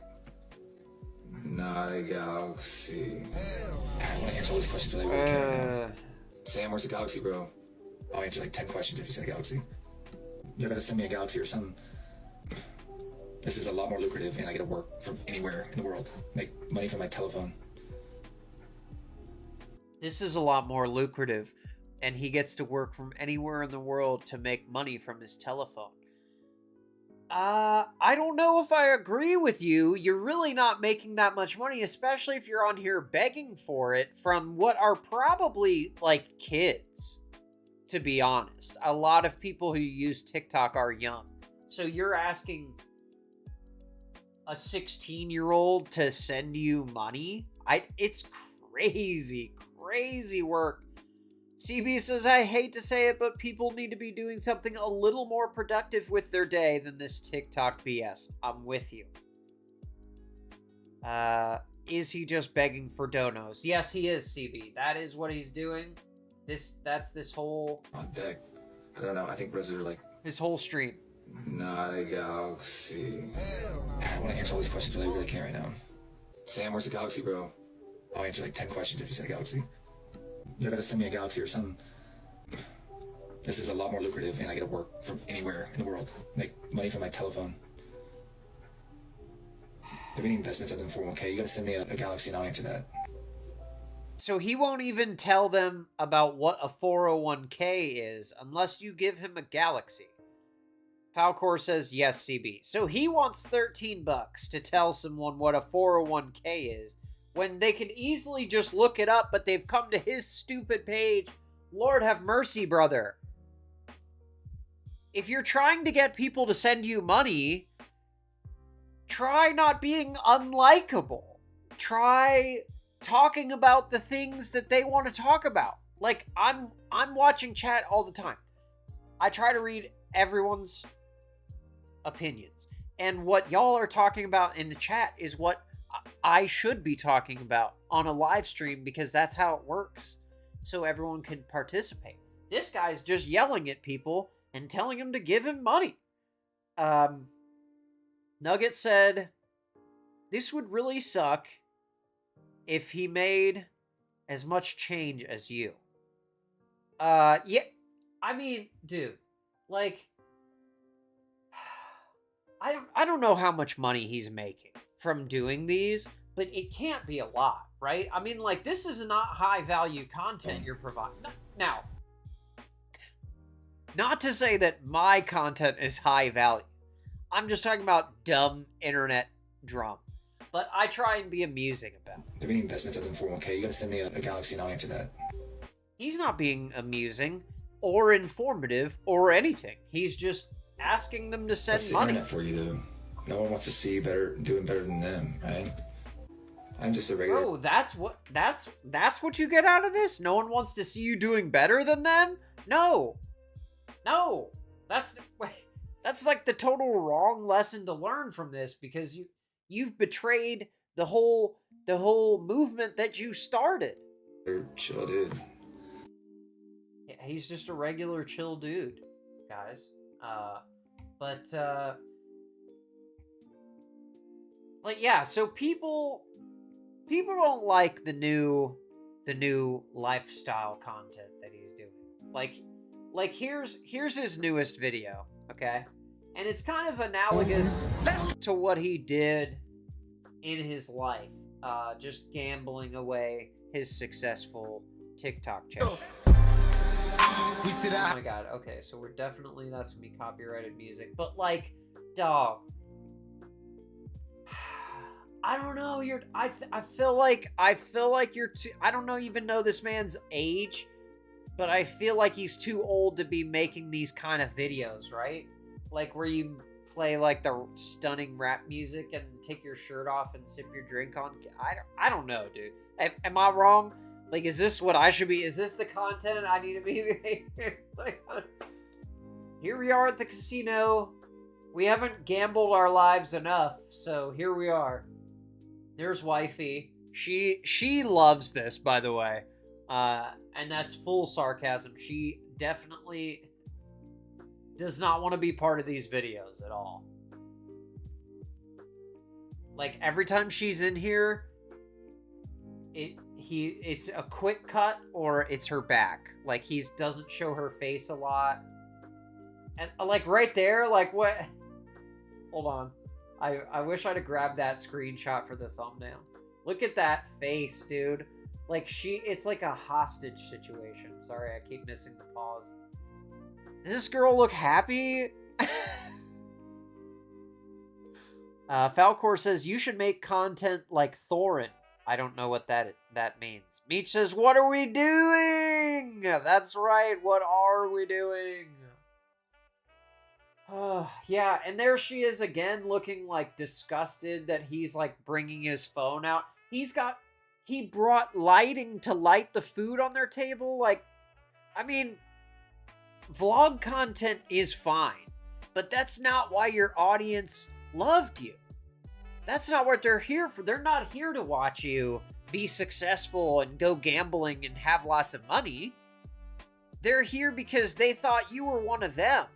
not a galaxy. I want to answer all these questions, but I really can't. Sam, where's the galaxy, bro? I'll answer like 10 questions if you say galaxy. You gotta send me a galaxy or something. This is a lot more lucrative, and I get to work from anywhere in the world. Make money from my telephone. This is a lot more lucrative, and he gets to work from anywhere in the world to make money from his telephone. I don't know if I agree with you. You're really not making that much money, especially if you're on here begging for it from what are probably, like, kids, to be honest. A lot of people who use TikTok are young. So you're asking a 16-year-old to send you money? It's crazy work. CB says, I hate to say it, but people need to be doing something a little more productive with their day than this TikTok BS. I'm with you. Is he just begging for donos? Yes, he is, CB. That is what he's doing. That's this whole... On deck. I don't know, I think roses are like... His whole stream. Not a galaxy. I want to answer all these questions, but I really can't right now. Sam, where's the galaxy, bro? I'll answer like 10 questions if you say galaxy. You gotta send me a galaxy or something. This is a lot more lucrative, and I get to work from anywhere in the world. Make money from my telephone. If any investments other than 401k, you gotta send me a galaxy and I'll answer that. So he won't even tell them about what a 401k is unless you give him a galaxy. Falcor says, yes, CB. So he wants $13 to tell someone what a 401k is when they can easily just look it up, but they've come to his stupid page. Lord have mercy, brother. If you're trying to get people to send you money, try not being unlikable. Try talking about the things that they want to talk about. Like, I'm watching chat all the time. I try to read everyone's opinions. And what y'all are talking about in the chat is what I should be talking about on a live stream, because that's how it works. So everyone can participate. This guy's just yelling at people and telling them to give him money. Nugget said, this would really suck if he made as much change as you. Yeah, I mean, dude, like, I don't know how much money he's making from doing these, but it can't be a lot, right? I mean, like, this is not high value content you're providing. Now, not to say that my content is high value. I'm just talking about dumb internet drum. But I try and be amusing about it. If any investments other than 401k, you gotta send me a galaxy and I'll answer that. He's not being amusing or informative or anything. He's just asking them to send That's money. The internet for you, though. No one wants to see you doing better than them, right? I'm just a regular. Bro, that's what you get out of this? No one wants to see you doing better than them? No. That's like the total wrong lesson to learn from this, because you've betrayed the whole movement that you started. Chill dude. Yeah, he's just a regular chill dude, guys. But yeah, so people don't like the new lifestyle content that he's doing. Like here's his newest video, okay? And it's kind of analogous to what he did in his life, just gambling away his successful TikTok channel. Oh my god, okay, so that's gonna be copyrighted music. But like, dog, I don't know, I feel like you're too, I don't even know this man's age, but I feel like he's too old to be making these kind of videos, right? Like where you play like the stunning rap music and take your shirt off and sip your drink on. I don't know, dude. Am I wrong? Like, is this what I should be? Is this the content I need to be making? Like, here we are at the casino. We haven't gambled our lives enough, so here we are. There's wifey. She loves this, by the way. And that's full sarcasm. She definitely does not want to be part of these videos at all. Like, every time she's in here, it's a quick cut or it's her back. Like, he doesn't show her face a lot. And, like, right there, like, what? Hold on. I wish I'd have grabbed that screenshot for the thumbnail. Look at that face, dude. Like, it's like a hostage situation. Sorry, I keep missing the pause. Does this girl look happy? Falcor says, you should make content like Thorin. I don't know what that means. Meech says, what are we doing? That's right, what are we doing? Yeah, and there she is again, looking like disgusted that he's like bringing his phone out. He brought lighting to light the food on their table. Like, I mean, vlog content is fine, but that's not why your audience loved you. That's not what they're here for. They're not here to watch you be successful and go gambling and have lots of money. They're here because they thought you were one of them.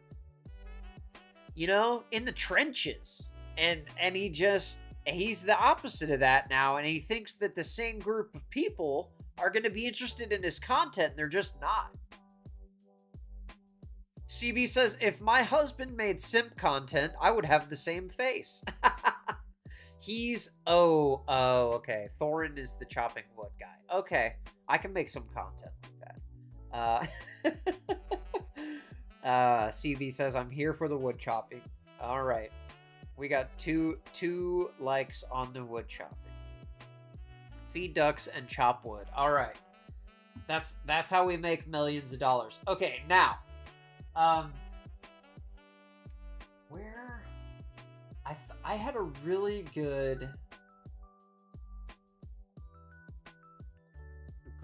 You know, in the trenches. And he's the opposite of that now, and he thinks that the same group of people are going to be interested in his content, and they're just not. CB says, if my husband made simp content, I would have the same face. Okay. Thorin is the chopping wood guy. Okay, I can make some content like that. CB says, I'm here for the wood chopping. All right. We got two likes on the wood chopping. Feed ducks and chop wood. All right. That's how we make millions of dollars. Okay, now, where I had a really good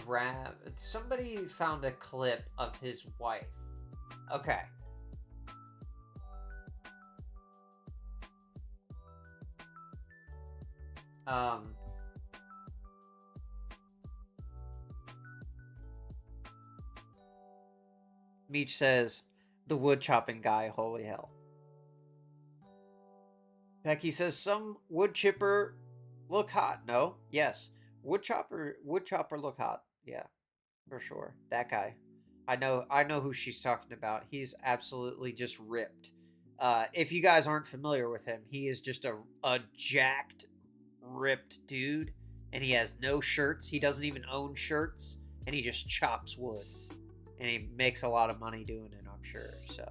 grab. Somebody found a clip of his wife. Okay. Meech says, the wood chopping guy, holy hell. Becky says, some wood chipper look hot. No? Yes. Wood chopper look hot. Yeah, for sure. That guy. I know who she's talking about. He's absolutely just ripped. If you guys aren't familiar with him, he is just a jacked, ripped dude, and he has no shirts. He doesn't even own shirts, and he just chops wood, and he makes a lot of money doing it, I'm sure. So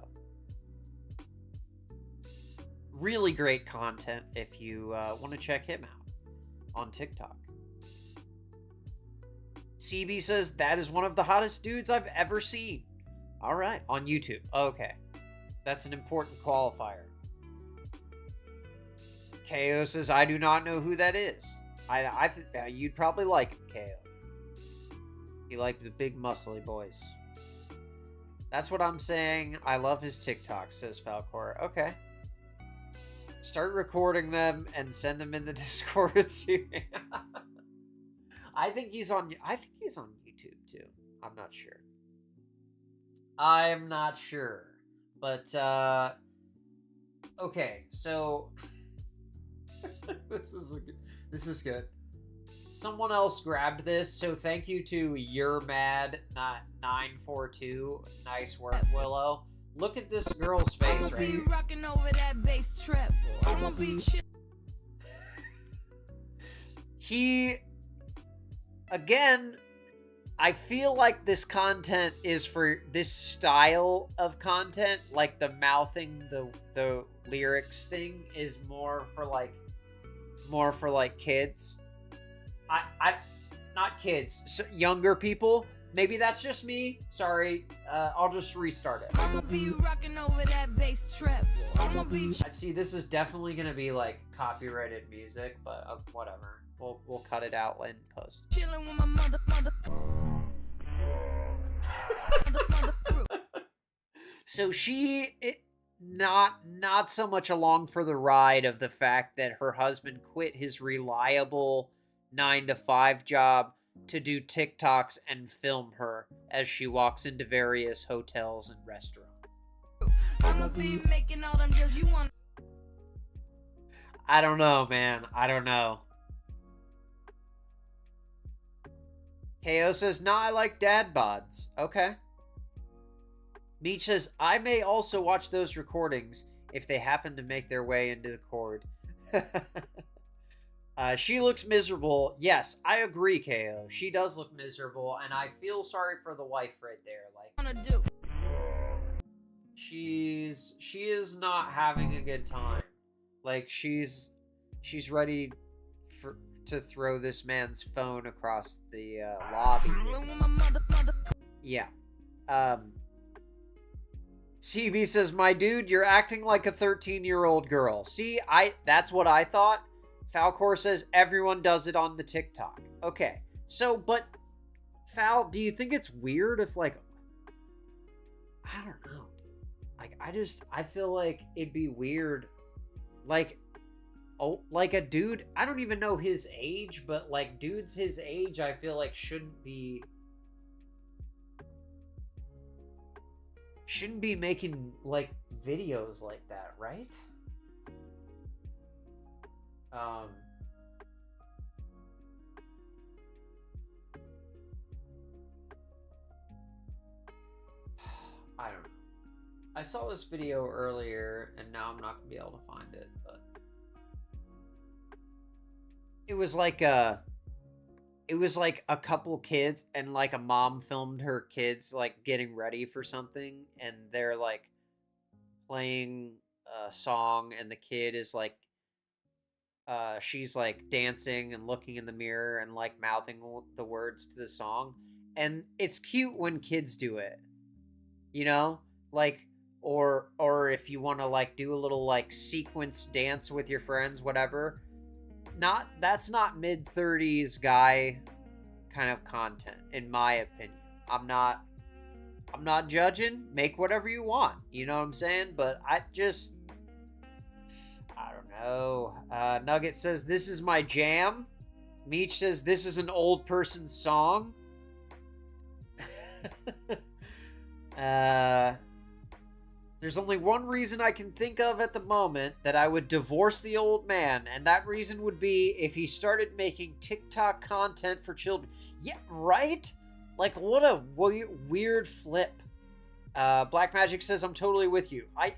really great content if you want to check him out on TikTok. CB says, that is one of the hottest dudes I've ever seen. All right, on YouTube. Okay, that's an important qualifier. KO says, I do not know who that is. I think that you'd probably like him, KO. You like the big muscly boys. That's what I'm saying. I love his TikTok, says Falcor. Okay. Start recording them and send them in the Discord. I think he's on YouTube too. I'm not sure. But okay, so this is good. Someone else grabbed this, so thank you to You're Mad 942. Nice work, Willow. Look at this girl's face right here. Rocking over that bass trap. Again, I feel like this content is for this style of content, like the mouthing the lyrics thing is more for like kids. I not kids, so younger people. Maybe that's just me. Sorry, I'll just restart it. I'ma be rocking over that bass trap. I see this is definitely gonna be like copyrighted music, but whatever. We'll cut it out in post. Chilling with my mother. So not so much along for the ride of the fact that her husband quit his reliable 9-to-5 job to do TikToks and film her as she walks into various hotels and restaurants. I'ma be making all them deals you want. I don't know, man. I don't know. KO says, nah, I like dad bods. Okay. Meech says, I may also watch those recordings if they happen to make their way into the cord. She looks miserable. Yes, I agree, KO. She does look miserable, and I feel sorry for the wife right there. Like, she is not having a good time. Like, she's ready to throw this man's phone across the lobby. Yeah. CB says, my dude, you're acting like a 13-year-old girl. See, that's what I thought. Falcor says, everyone does it on the TikTok. Okay. So, but, Fal, do you think it's weird if, like, I don't know. Like, I feel like it'd be weird. Like, oh, like a dude, I don't even know his age, but, like, dudes his age, I feel like shouldn't be making, like, videos like that, right? I don't know. I saw this video earlier, and now I'm not gonna be able to find it, but it was like a couple kids, and like a mom filmed her kids like getting ready for something, and they're like playing a song, and the kid is like she's like dancing and looking in the mirror and like mouthing the words to the song. And it's cute when kids do it, you know, like, or if you want to like do a little like sequence dance with your friends, whatever. That's not mid-30s guy kind of content, in my opinion. I'm not judging. Make whatever you want, you know what I'm saying? But I don't know. Nugget says, this is my jam. Meech says, this is an old person's song. There's only one reason I can think of at the moment that I would divorce the old man, and that reason would be if he started making TikTok content for children. Yeah, right? Like, what a weird flip. Black Magic says, I'm totally with you. I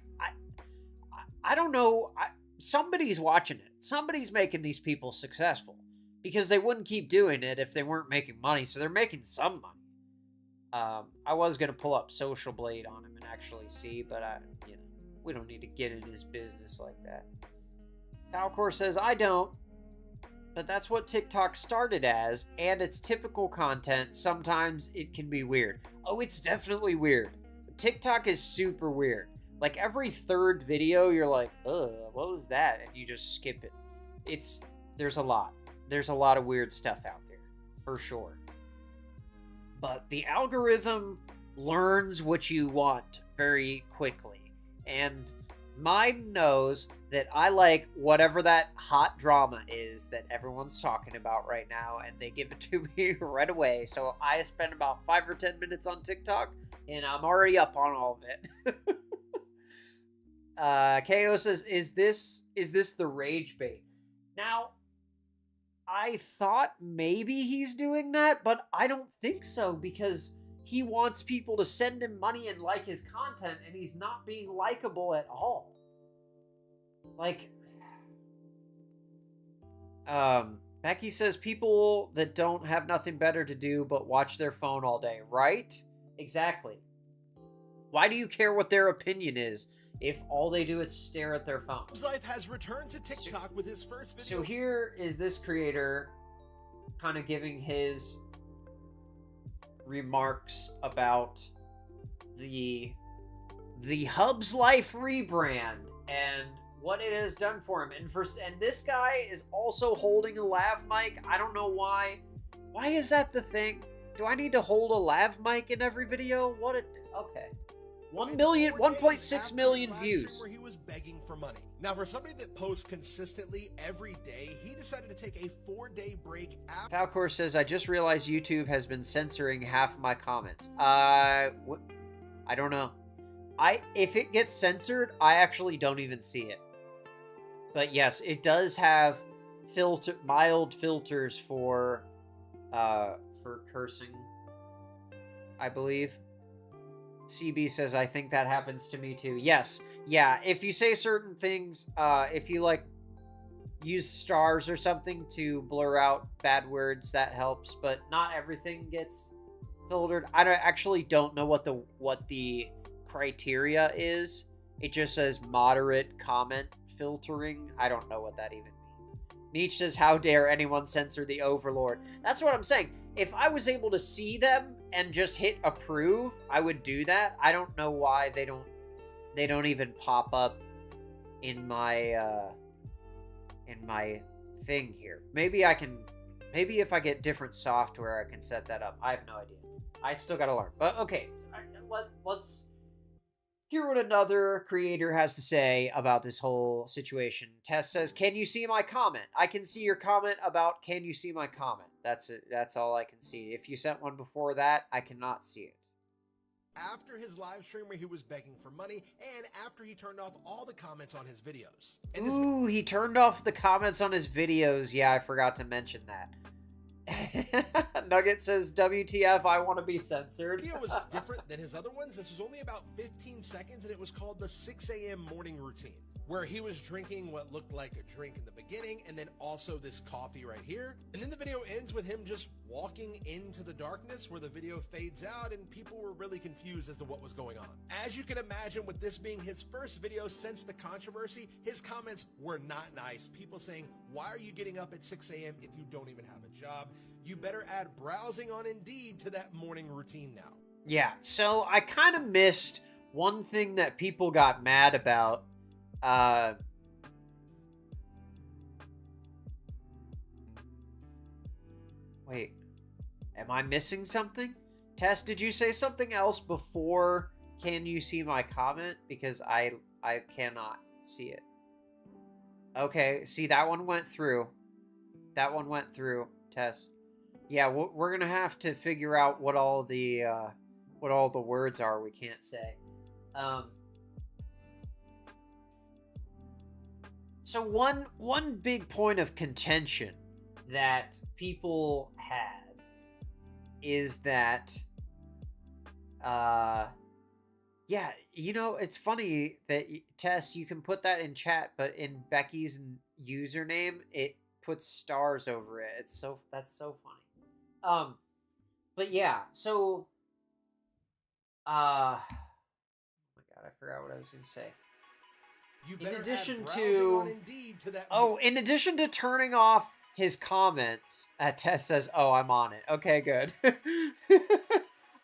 don't know. Somebody's watching it. Somebody's making these people successful, because they wouldn't keep doing it if they weren't making money. So they're making some money. I was going to pull up Social Blade on him and actually see, but we don't need to get in his business like that. Falcor says, I don't, but that's what TikTok started as, and it's typical content. Sometimes it can be weird. Oh, it's definitely weird. TikTok is super weird. Like, every third video, you're like, ugh, what was that? And you just skip it. There's a lot. There's a lot of weird stuff out there, for sure. But the algorithm learns what you want very quickly. And mine knows that I like whatever that hot drama is that everyone's talking about right now, and they give it to me right away. So I spend about 5 or 10 minutes on TikTok, and I'm already up on all of it. KO says, is this the rage bait? Now, I thought maybe he's doing that, but I don't think so, because he wants people to send him money and like his content, and he's not being likable at all. Like, Becky says, people that don't have nothing better to do but watch their phone all day, right? Exactly. Why do you care what their opinion is if all they do is stare at their phone? Hubslife has returned to TikTok with his first video. So here is this creator kind of giving his remarks about the hubslife rebrand and what it has done for him. And this guy is also holding a lav mic. I don't know why. Why is that the thing? Do I need to hold a lav mic in every video? Okay. 1.6 million views. Where he was begging for money. Now, for somebody that posts consistently every day, he decided to take a 4-day break after. Falcor says, I just realized YouTube has been censoring half my comments. I don't know. if it gets censored, I actually don't even see it. But yes, it does have mild filters for cursing, I believe. CB says, I think that happens to me too. Yes. Yeah, if you say certain things, if you like use stars or something to blur out bad words, that helps, but not everything gets filtered. I actually don't know what the criteria is. It just says moderate comment filtering. I don't know what that even means. Nietzsche says, how dare anyone censor the Overlord? That's what I'm saying. If I was able to see them and just hit approve, I would do that. I don't know why they don't even pop up in my thing here. Maybe if I get different software, I can set that up. I have no idea. I still gotta learn. But okay, let's hear what another creator has to say about this whole situation. Tess says, can you see my comment? I can see your comment about can you see my comment. That's it. That's all I can see. If you sent one before that, I cannot see it. After his live stream where he was begging for money, and after he turned off all the comments on his videos. Ooh, he turned off the comments on his videos. Yeah, I forgot to mention that. Nugget says, WTF, I want to be censored. The video was different than his other ones. This was only about 15 seconds, and it was called the 6 a.m. morning routine, where he was drinking what looked like a drink in the beginning, and then also this coffee right here. And then the video ends with him just walking into the darkness, where the video fades out, and people were really confused as to what was going on. As you can imagine, with this being his first video since the controversy, his comments were not nice. People saying, why are you getting up at 6 a.m. if you don't even have a job? You better add browsing on Indeed to that morning routine now. Yeah, so I kind of missed one thing that people got mad about. Wait, am I missing something? Tess, did you say something else before can you see my comment? Because I cannot see it. Okay, see, that one went through. That one went through, Tess. Yeah, we're gonna have to figure out what all the words are we can't say. So one big point of contention that people had is that, yeah, you know, it's funny that, Tess, you can put that in chat, but in Becky's username, it puts stars over it. That's so funny. But yeah, so, oh my god, I forgot what I was going to say. You better in addition add browsing on Indeed to that. Oh, in addition to turning off his comments, Tess says, "Oh, I'm on it." Okay, good.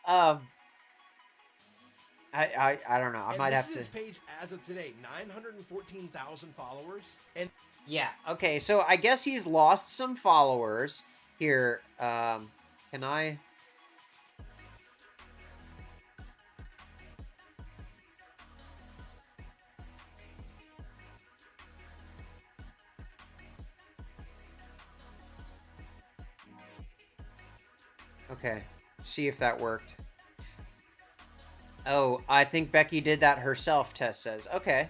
I don't know. I might have to. This is his page as of today, 914,000 followers, and yeah. Okay, so I guess he's lost some followers here. Can I? Okay, see if that worked. Oh, I think Becky did that herself, Tess says. Okay.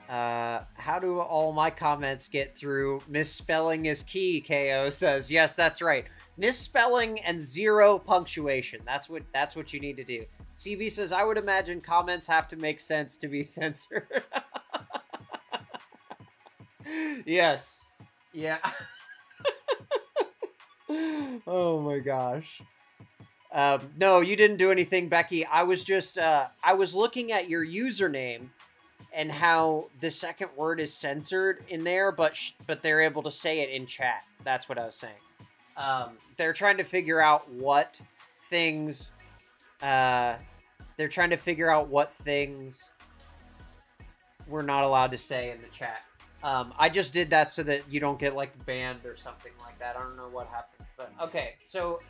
How do all my comments get through? Misspelling is key, KO says. Yes, that's right. Misspelling and 0 punctuation. That's what you need to do. CV says, I would imagine comments have to make sense to be censored. Yes. Yeah. Oh my gosh. No, you didn't do anything, Becky. I was just, I was looking at your username and how the second word is censored in there, but they're able to say it in chat. That's what I was saying. They're trying to figure out what things, we're not allowed to say in the chat. I just did that so that you don't get, like, banned or something like that. I don't know what happens, but okay. So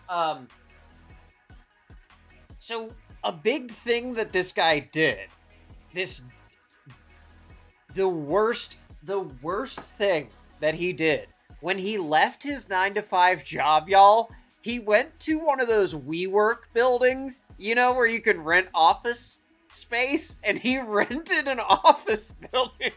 a big thing that this guy did, the worst thing that he did when he left his 9-to-5 job, y'all, he went to one of those WeWork buildings, you know, where you can rent office space, and he rented an office building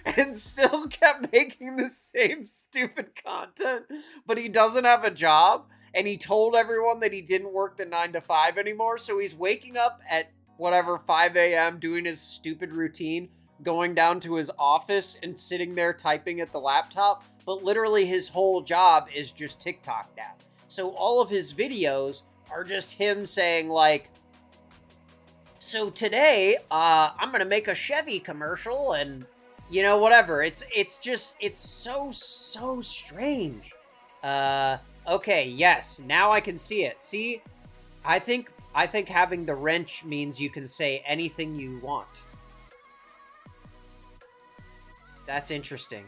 and still kept making the same stupid content, but he doesn't have a job, and he told everyone that he didn't work the 9 to 5 anymore, so he's waking up at whatever 5 a.m. doing his stupid routine, going down to his office and sitting there typing at the laptop, but literally his whole job is just TikTok now. So all of his videos are just him saying like, so today, I'm gonna make a Chevy commercial and, you know, whatever. It's so strange. Okay, yes, now I can see it. See, I think having the wrench means you can say anything you want. That's interesting.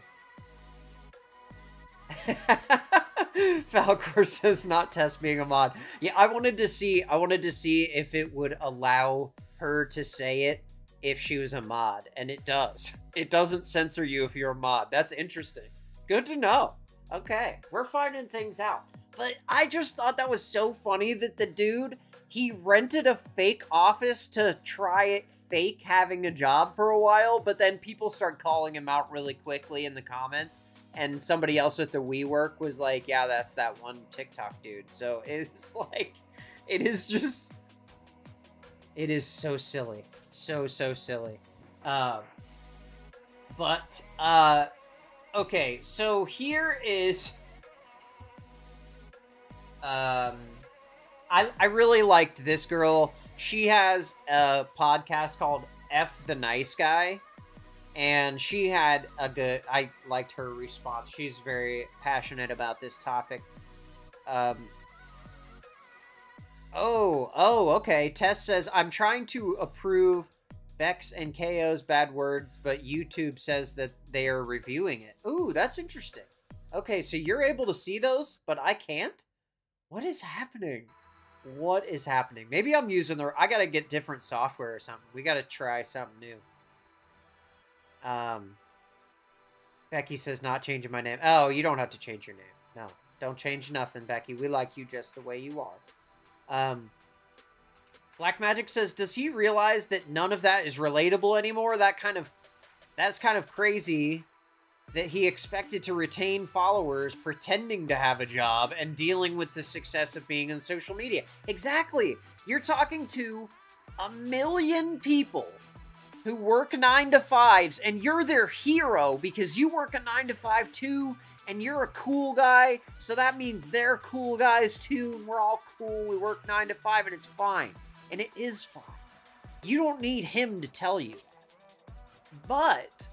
Falcor says not test being a mod. Yeah, I wanted to see if it would allow her to say it if she was a mod, and it does. It doesn't censor you if you're a mod. That's interesting. Good to know. Okay, we're finding things out. But I just thought that was so funny that the dude, he rented a fake office to try it fake having a job for a while, but then people start calling him out really quickly in the comments, and somebody else at the WeWork was like, yeah, that's that one TikTok dude. So it's like, it is so silly. So silly. Okay, so here is, I really liked this girl. She has a podcast called F the Nice Guy, and she had I liked her response. She's very passionate about this topic. Okay. Tess says, I'm trying to approve Bex and KO's bad words, but YouTube says that they are reviewing it. Ooh, that's interesting. Okay, so you're able to see those, but I can't? What is happening? What is happening? Maybe I'm using I gotta get different software or something. We gotta try something new. Becky says not changing my name. Oh, you don't have to change your name. No, don't change nothing, Becky. We like you just the way you are. Black Magic says, does he realize that none of that is relatable anymore? That's kind of crazy that he expected to retain followers pretending to have a job and dealing with the success of being on social media. Exactly. You're talking to 1 million people who work 9 to 5s, and you're their hero because you work a 9 to 5 too, and you're a cool guy, so that means they're cool guys too, and we're all cool. We work 9 to 5, and it's fine. And it is fine. You don't need him to tell you. But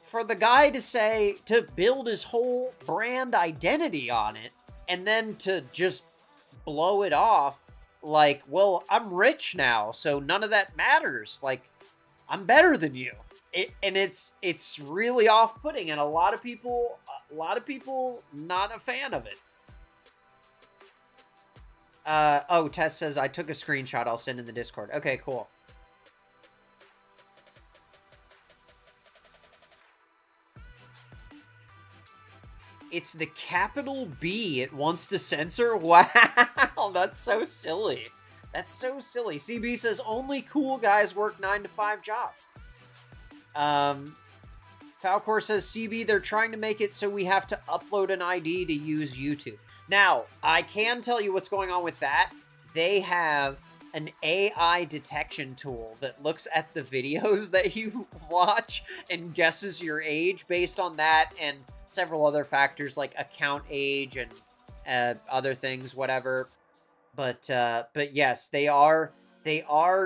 for the guy to build his whole brand identity on it, and then to just blow it off like, well, I'm rich now, so none of that matters. Like, I'm better than you. It's really off-putting, and a lot of people not a fan of it. Tess says, I took a screenshot. I'll send in the Discord. Okay, cool. It's the capital B it wants to censor? Wow, that's so silly. That's so silly. CB says, only cool guys work 9 to 5 jobs. Falcor says, CB, they're trying to make it so we have to upload an ID to use YouTube. Now, I can tell you what's going on with that. They have an AI detection tool that looks at the videos that you watch and guesses your age based on that and several other factors like account age and other things, whatever. But yes, they are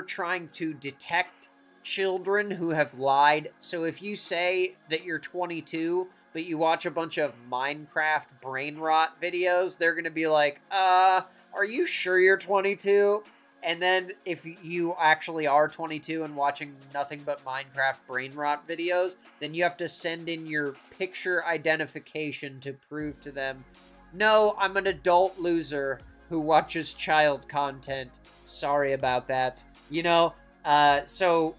trying to detect children who have lied. So if you say that you're 22, but you watch a bunch of Minecraft brain rot videos, they're going to be like, are you sure you're 22? And then if you actually are 22 and watching nothing but Minecraft brain rot videos, then you have to send in your picture identification to prove to them, no, I'm an adult loser who watches child content. Sorry about that. You know, so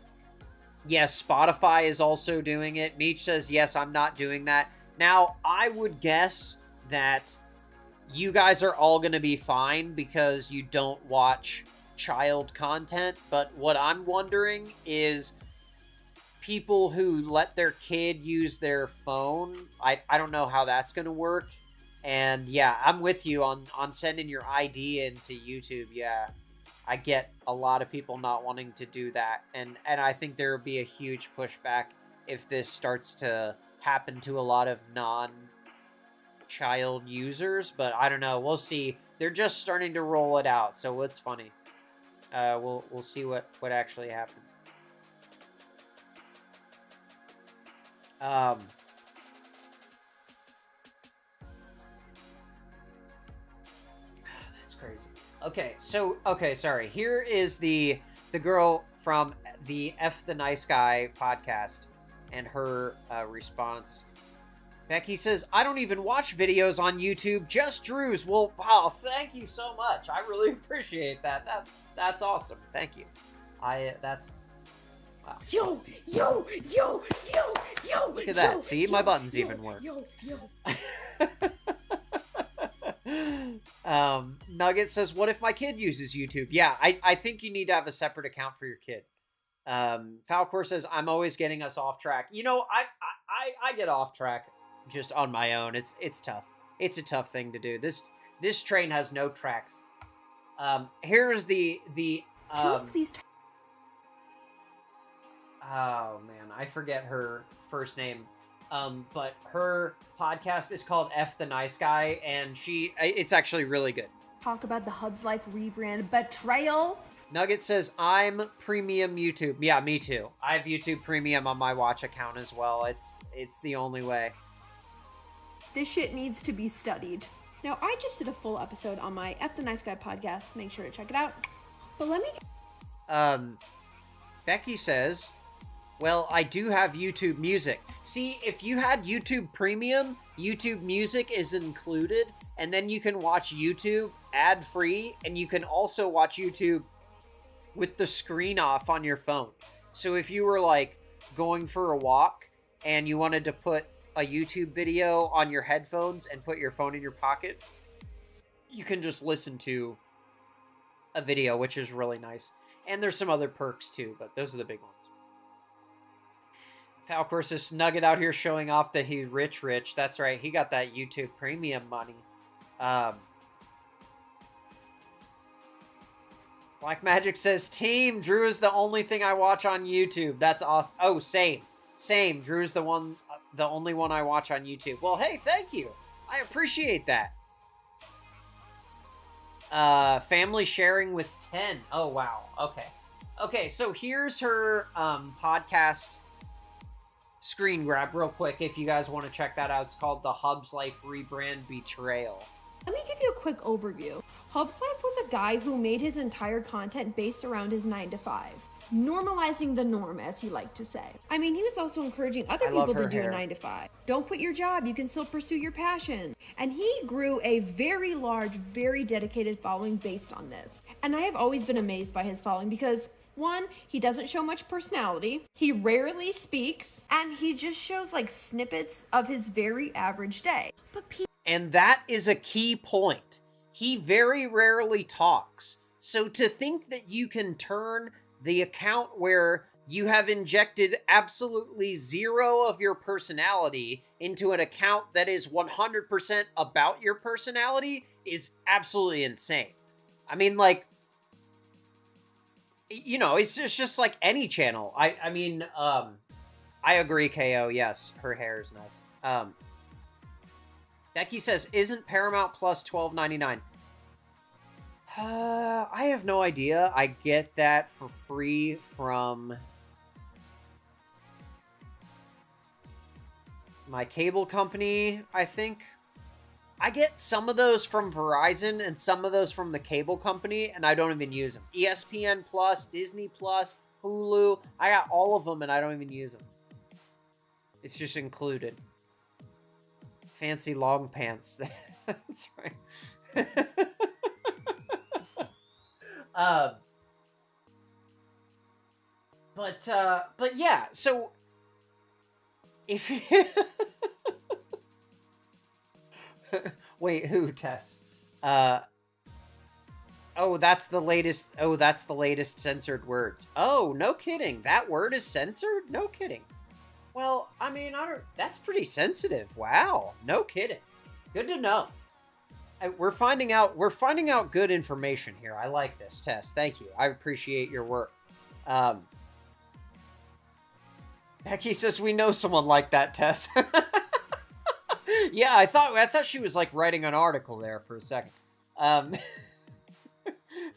yes, Spotify is also doing it. Meech says, yes, I'm not doing that. Now, I would guess that you guys are all going to be fine because you don't watch child content. But what I'm wondering is people who let their kid use their phone. I don't know how that's going to work. And yeah, I'm with you on sending your ID into YouTube. Yeah, I get a lot of people not wanting to do that. And I think there will be a huge pushback if this starts to happen to a lot of non-child users. But I don't know. We'll see. They're just starting to roll it out. So it's funny. We'll see what actually happens. That's crazy. Okay, so sorry. Here is the girl from the F the Nice Guy podcast and her response. Becky says, "I don't even watch videos on YouTube, just Drew's." Well, wow, thank you so much. I really appreciate that. That's awesome. Thank you. That's wow. Yo. Look at that. See, my buttons even work. Nugget says, "What if my kid uses YouTube?" Yeah, I think you need to have a separate account for your kid. Falcor says, "I'm always getting us off track." You know, I get off track just on my own. It's tough. It's a tough thing to do. This train has no tracks. Here's the Please. Oh man, I forget her first name. But her podcast is called F the Nice Guy, and it's actually really good. Talk about the hubslife rebrand betrayal. Nugget says, "I'm premium YouTube." Yeah, me too. I have YouTube Premium on my watch account as well. It's the only way. This shit needs to be studied. Now, I just did a full episode on my F the Nice Guy podcast. Make sure to check it out. But let me... Becky says, "Well, I do have YouTube Music." See, if you had YouTube Premium, YouTube Music is included, and then you can watch YouTube ad-free, and you can also watch YouTube with the screen off on your phone. So if you were, like, going for a walk, and you wanted to put a YouTube video on your headphones and put your phone in your pocket, you can just listen to a video, which is really nice. And there's some other perks too, but those are the big ones. Falcor says, "Nugget out here showing off that he's rich. That's right. He got that YouTube Premium money." Black Magic says, "Team, Drew is the only thing I watch on YouTube." That's awesome. Oh, same. Drew's the only one I watch on YouTube. Well, hey, thank you. I appreciate that. Family sharing with 10. Oh, wow. Okay, so here's her podcast screen grab real quick if you guys want to check that out. It's called the hubslife Rebrand Betrayal. Let me give you a quick overview. hubslife was a guy who made his entire content based around his 9-to-5. Normalizing the norm, as he liked to say. I mean, he was also encouraging other people to do a 9-to-5. Don't quit your job, you can still pursue your passion. And he grew a very large, very dedicated following based on this. And I have always been amazed by his following because, one, he doesn't show much personality, he rarely speaks, and he just shows like snippets of his very average day. And that is a key point. He very rarely talks. So to think that you can turn the account where you have injected absolutely zero of your personality into an account that is 100% about your personality is absolutely insane. I mean, like, you know, it's just like any channel. I mean, I agree, KO. Yes, her hair is nice. Becky says, "Isn't Paramount Plus $12.99? I have no idea. I get that for free from my cable company, I think. I get some of those from Verizon and some of those from the cable company, and I don't even use them. ESPN Plus, Disney Plus, Hulu. I got all of them, and I don't even use them. It's just included. Fancy long pants. That's right. But yeah, so if Wait, who, Tess? Oh, that's the latest. Oh, that's the latest censored words. Oh, no kidding. That word is censored? No kidding. Well, I mean, that's pretty sensitive. Wow. No kidding. Good to know. We're finding out good information here. I like this, Tess. Thank you. I appreciate your work. Becky says we know someone like that, Tess. Yeah, I thought she was like writing an article there for a second.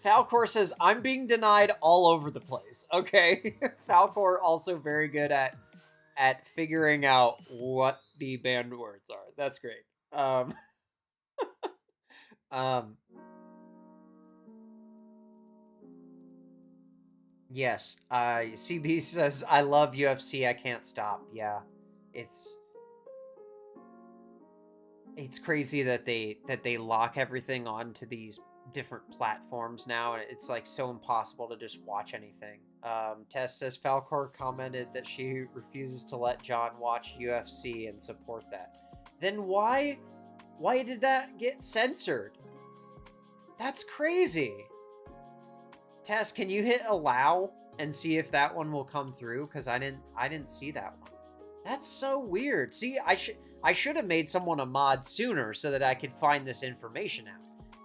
Falcor says I'm being denied all over the place. Okay. Falcor also very good at figuring out what the banned words are. That's great. Yes. CB says I love UFC. I can't stop. Yeah. It's crazy that they lock everything onto these different platforms now, and it's like so impossible to just watch anything. Tess says Falcor commented that she refuses to let John watch UFC and support that. Then why did that get censored? That's crazy. Tess, can you hit allow and see if that one will come through? Because I didn't see that one. That's so weird. See, I should have made someone a mod sooner so that I could find this information out.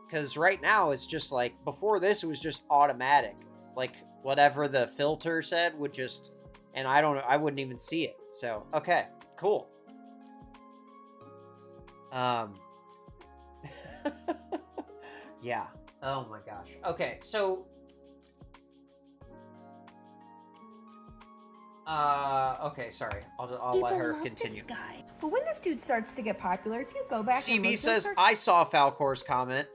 Because right now it's just like, before this it was just automatic. Like whatever the filter said would just, and I wouldn't even see it. So, okay, cool. Yeah. Oh my gosh. Okay, so okay, sorry. I'll let her continue. This guy. But when this dude starts to get popular, if you go back and CB look, says, I saw Falcor's comment.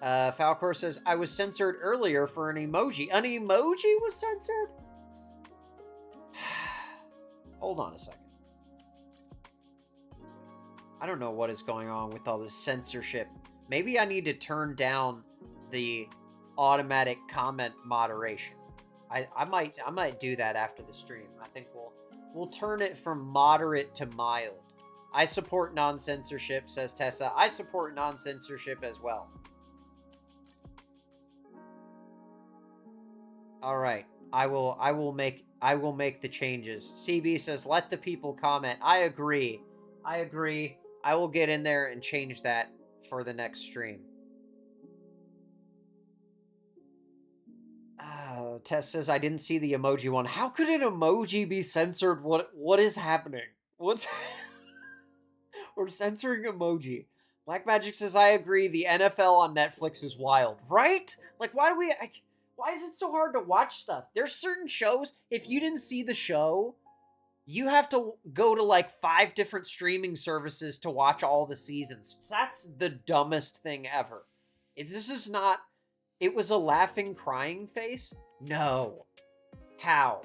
Falcor says, I was censored earlier for an emoji. An emoji was censored? Hold on a second. I don't know what is going on with all this censorship. Maybe I need to turn down the automatic comment moderation. I might do that after the stream. I think we'll turn it from moderate to mild. I support non-censorship, says Tessa. I support non-censorship as well. All right. I will make the changes. CB says let the people comment. I agree. I will get in there and change that for the next stream. Tess says I didn't see the emoji one. How could an emoji be censored? What is happening? What's We're censoring emoji. Black Magic says I agree. The NFL on Netflix is wild, right? Like why is it so hard to watch stuff? There's certain shows, if you didn't see the show, you have to go to like 5 different streaming services to watch all the seasons. That's the dumbest thing ever. This is not... It was a laughing, crying face? No. How?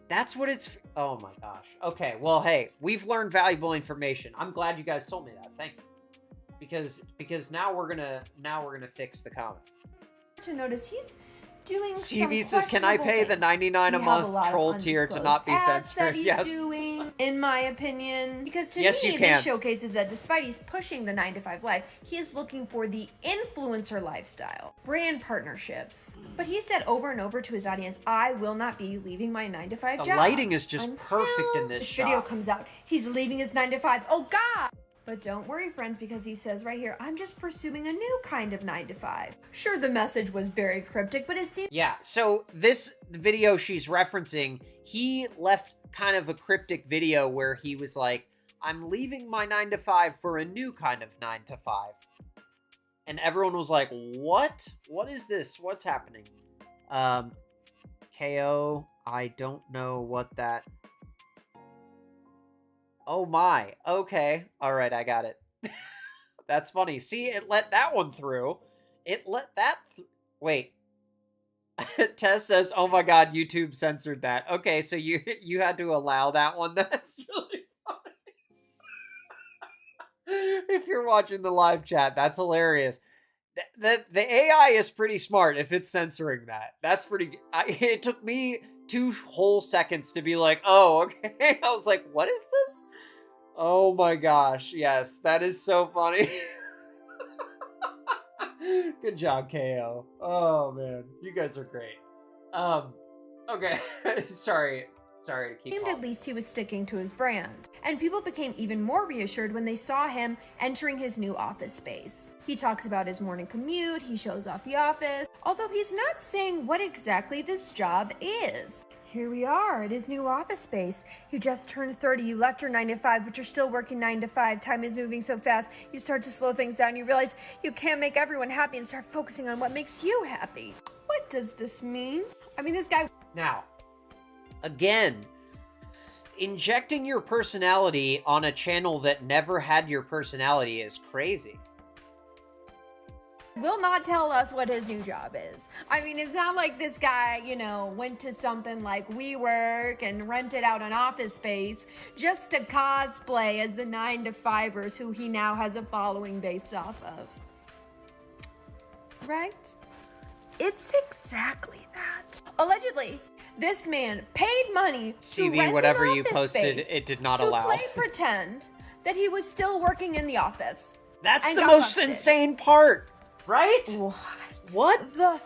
That's what it's... Oh my gosh. Okay, well, hey, we've learned valuable information. I'm glad you guys told me that. Thank you. Because now we're gonna fix the comments. To notice he's doing CB says, can I pay the $99 a month troll tier to not be censored? That he's doing, in my opinion. Because to me, this showcases that despite he's pushing the 9-to-5 life, he is looking for the influencer lifestyle, brand partnerships. But he said over and over to his audience, I will not be leaving my 9-to-5 job. The lighting is just perfect in this shot. Video comes out. He's leaving his 9-to-5. Oh, God! But don't worry, friends, because he says right here, I'm just pursuing a new kind of 9-to-5. Sure, the message was very cryptic, but it seems... Yeah, so this video she's referencing, he left kind of a cryptic video where he was like, I'm leaving my 9-to-5 for a new kind of 9-to-5. And everyone was like, what? What is this? What's happening? KO, I don't know what that... Oh my. Okay. All right, I got it. That's funny. See, it let that one through. It let that... Wait. Tess says, oh my god, YouTube censored that. Okay, so you had to allow that one. That's really funny. If you're watching the live chat, that's hilarious. The AI is pretty smart if it's censoring that. That's pretty... it took me 2 whole seconds to be like, oh, okay. I was like, what is this? Oh my gosh, yes, that is so funny. Good job, KO. Oh man, you guys are great. Okay, sorry to keep Seemed on. at least he was sticking to his brand, and people became even more reassured when they saw him entering his new office space. He talks about his morning commute, he shows off the office, although he's not saying what exactly this job is. Here we are at his new office space. You just turned 30, you left your 9 to 5, but you're still working 9 to 5. Time is moving so fast, you start to slow things down. You realize you can't make everyone happy and start focusing on what makes you happy. What does this mean? I mean, this guy... Now, again, injecting your personality on a channel that never had your personality is crazy. will not tell us what his new job is. I mean, it's not like this guy, you know, went to something like WeWork and rented out an office space just to cosplay as the 9-to-5ers who he now has a following based off of. Right? It's exactly that. Allegedly, this man paid money to CV, rent whatever an you office posted, space it did not to allow. play pretend that he was still working in the office. That's and the got most busted. insane part, right? What? The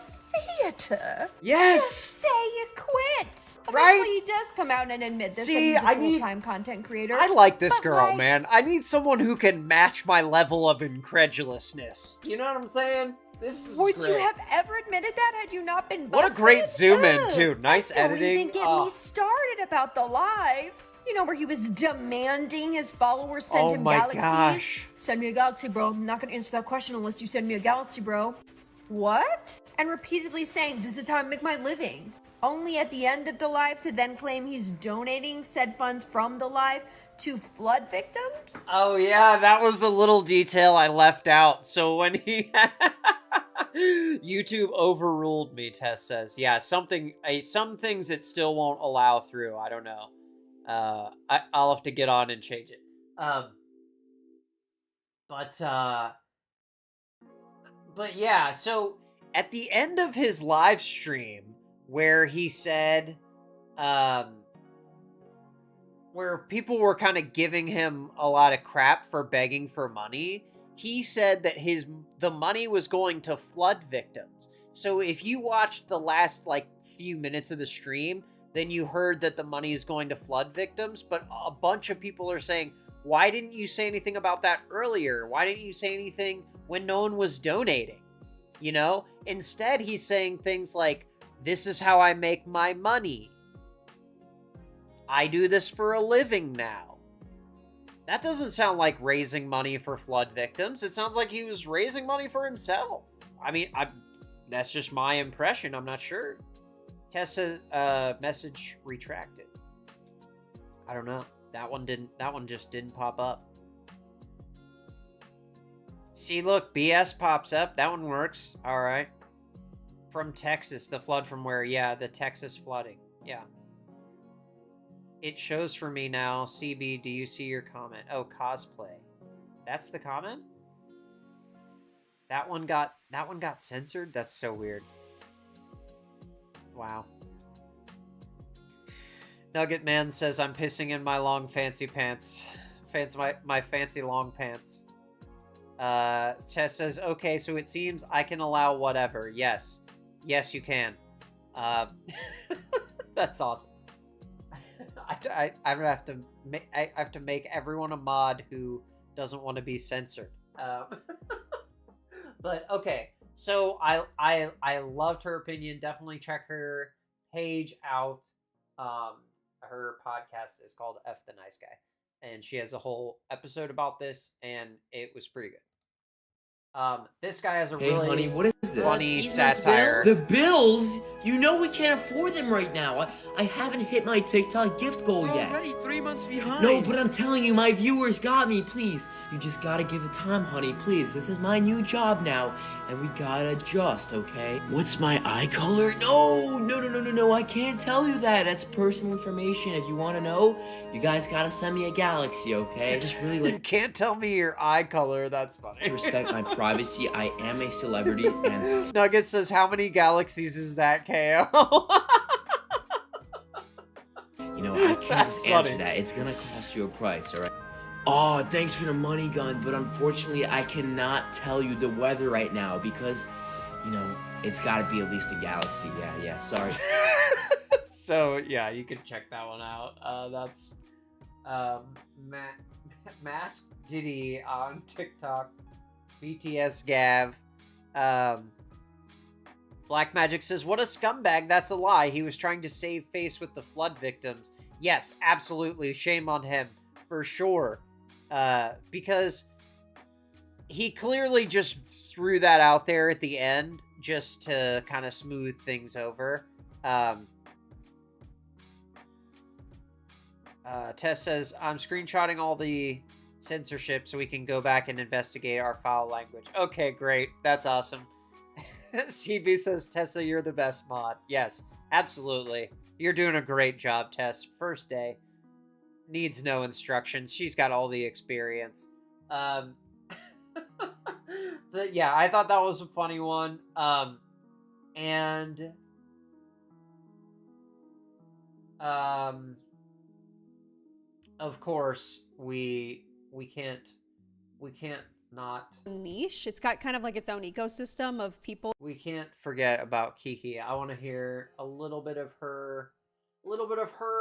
theater? Yes. Just say you quit. Right? Eventually he does come out and admit this. See, that I he's a need- full-time content creator. I like this But, girl, like, man. I need someone who can match my level of incredulousness. You know what I'm saying? This is Would great. you have ever admitted that had you not been What a busted? great zoom in, Ugh. too. Nice And editing. Don't even get Oh. me started about the live. You know, where he was demanding his followers send Oh him my galaxies. gosh. Send me a galaxy, bro. I'm not gonna answer that question unless you send me a galaxy, bro. What? And repeatedly saying, this is how I make my living. Only at the end of the live to then claim he's donating said funds from the live to flood victims? Oh yeah, that was a little detail I left out. So when he YouTube overruled me, Tess says. Yeah, some things it still won't allow through. I don't know. I'll have to get on and change it. But yeah, so at the end of his live stream where he said where people were kind of giving him a lot of crap for begging for money, he said that the money was going to flood victims. So if you watched the last few minutes of the stream, then you heard that the money is going to flood victims, but a bunch of people are saying, why didn't you say anything about that earlier? Why didn't you say anything when no one was donating? You know? Instead, he's saying things like, this is how I make my money. I do this for a living now. That doesn't sound like raising money for flood victims. It sounds like he was raising money for himself. I mean, that's just my impression. I'm not sure. Tessa message retracted. I don't know. That one just didn't pop up. See, look, BS pops up. That one works. All right. From Texas, the flood from where? Yeah, the Texas flooding. Yeah. It shows for me now. CB, do you see your comment? Oh, cosplay. That's the comment? That one got censored? That's so weird. Wow. Nugget Man says, I'm pissing in my long fancy pants. My fancy long pants. Tess says, okay, so it seems I can allow whatever. Yes. Yes, you can. That's awesome. I have to make everyone a mod who doesn't want to be censored. But okay, so I loved her opinion. Definitely check her page out. Her podcast is called F the Nice Guy, and she has a whole episode about this, and it was pretty good. This guy has a Hey, really honey, what is this? funny Eating those satire. bills? The bills? You know we can't afford them right now. I haven't hit my TikTok gift goal yet. Already 3 months behind. No, but I'm telling you, my viewers got me. Please, you just gotta give it time, honey. Please, this is my new job now, and we gotta adjust, okay? What's my eye color? No, I can't tell you that. That's personal information. If you want to know, you guys gotta send me a galaxy, okay? I just really You like can't tell me your eye color. That's funny. to respect my privacy. I am a celebrity, and Nugget says, how many galaxies is that, KO? you know, I can't That's just answer funny. that. It's gonna cost you a price, alright? Oh, thanks for the money gun, but unfortunately I cannot tell you the weather right now because, you know, it's gotta be at least a galaxy. Yeah, sorry. So, yeah, you can check that one out. That's Mask Diddy on TikTok. BTS Gav. Black Magic says, what a scumbag, that's a lie. He was trying to save face with the flood victims. Yes, absolutely. Shame on him, for sure. Because he clearly just threw that out there at the end just to kind of smooth things over. Tess says, I'm screenshotting all the censorship so we can go back and investigate our foul language. Okay, great. That's awesome. CB says, Tessa, you're the best mod. Yes, absolutely. You're doing a great job, Tess. First day. Needs no instructions. She's got all the experience. Yeah, I thought that was a funny one. Of course, we can't not. Niche. It's got kind of like its own ecosystem of people. We can't forget about Kiki. I want to hear a little bit of her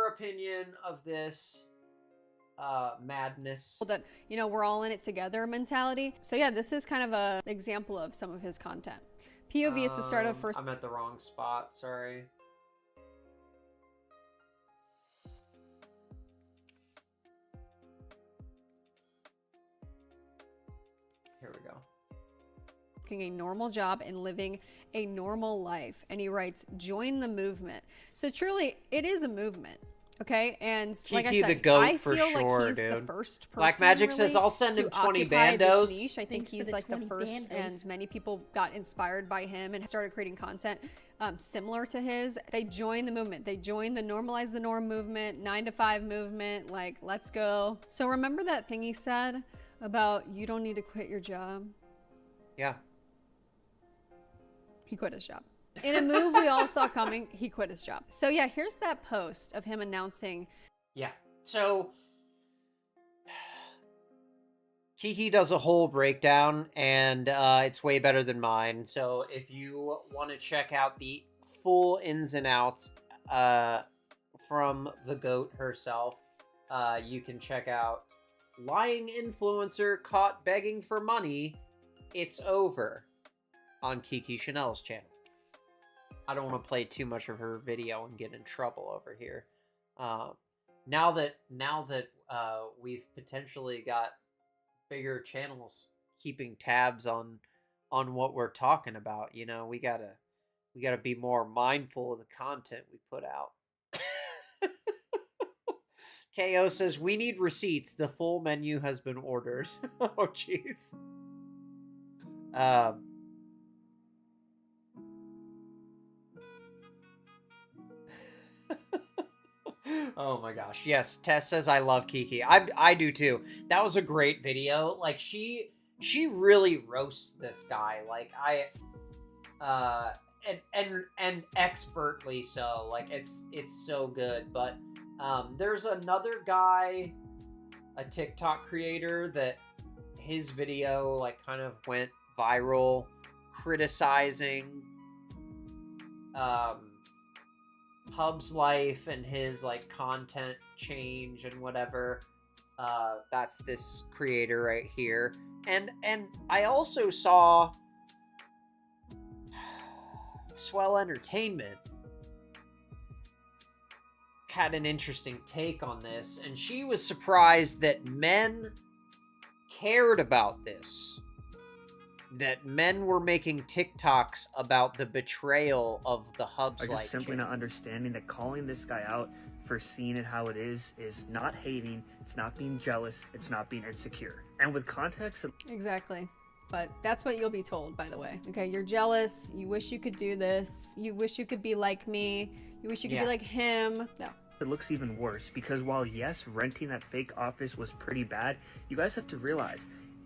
opinion of this madness. That, you know, we're all in it together mentality. So yeah, this is kind of a example of some of his content. POV is the start of first. I'm at the wrong spot. Sorry. Here we go. Working a normal job and living a normal life. And he writes, join the movement. So truly, it is a movement. Okay, and Kiki like I said, the goat I for feel sure, like he's dude. the first person. Black Magic really says, I'll send him to 20 occupy this bandos. niche. I think he's like the first, and many people got inspired by him and started creating content similar to his. They joined the movement. They joined the normalize the norm movement, 9 to 5 movement. Like, let's go. So remember that thing he said about you don't need to quit your job? Yeah. He quit his job. In a move we all saw coming, he quit his job. So yeah, here's that post of him announcing. Yeah. So Kiki does a whole breakdown, and it's way better than mine. So if you want to check out the full ins and outs from the GOAT herself, you can check out Lying Influencer Caught Begging for Money, It's Over on Kiki Chanel's channel. I don't want to play too much of her video and get in trouble over here. Now that we've potentially got bigger channels keeping tabs on what we're talking about, you know, we gotta be more mindful of the content we put out. KO says, we need receipts. The full menu has been ordered. Oh, jeez. Oh my gosh. Yes, Tess says I love Kiki. I do too. That was a great video. Like she really roasts this guy. Like and expertly so. Like it's so good. But there's another guy, a TikTok creator, that his video like kind of went viral criticizing hubslife and his like content change and whatever. That's this creator right here. And I also saw Swell Entertainment had an interesting take on this, and she was surprised that men cared about this. That men were making TikToks about the betrayal of the hubs. Are just simply not understanding that calling this guy out for seeing it how it is not hating, it's not being jealous, it's not being insecure. And with context... Exactly. But that's what you'll be told, by the way. Okay, you're jealous, you wish you could do this, you wish you could be like me, you wish you could be like him. No. It looks even worse because while yes, renting that fake office was pretty bad, you guys have to realize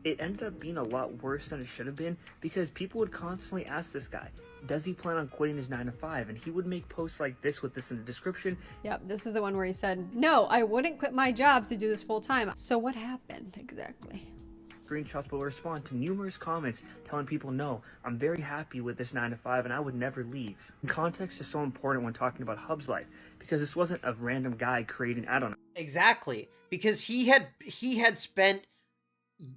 it ended up being a lot worse than it should have been, because people would constantly ask this guy, does he plan on quitting his 9-to-5? And he would make posts like this with this in the description. Yep, this is the one where he said, no, I wouldn't quit my job to do this full time. So what happened exactly? Screenshots will respond to numerous comments telling people, no, I'm very happy with this 9-to-5 and I would never leave. Context is so important when talking about Hub's life, because this wasn't a random guy creating, I don't know. Exactly, because he had spent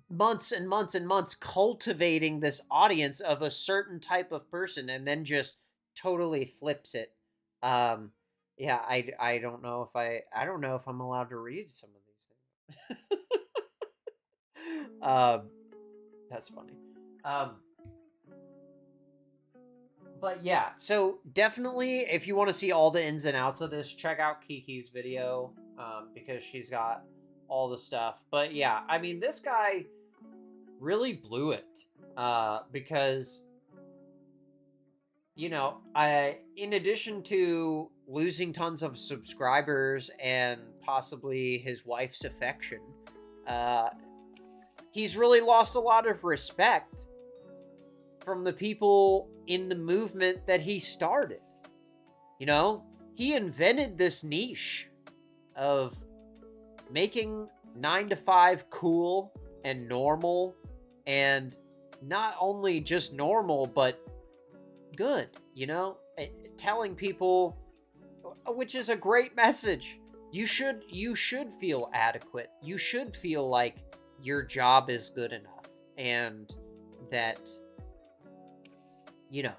months and months and months cultivating this audience of a certain type of person, and then just totally flips it. Yeah, I don't know if I'm allowed to read some of these things. That's funny. But yeah, so definitely, if you want to see all the ins and outs of this, check out Kiki's video, because she's got all the stuff. But yeah, I mean, this guy really blew it, because, you know, in addition to losing tons of subscribers and possibly his wife's affection, he's really lost a lot of respect from the people in the movement that he started. You know, he invented this niche of making 9-to-5 cool and normal, and not only just normal, but good, you know, telling people, which is a great message. You should feel adequate. You should feel like your job is good enough, and that, you know,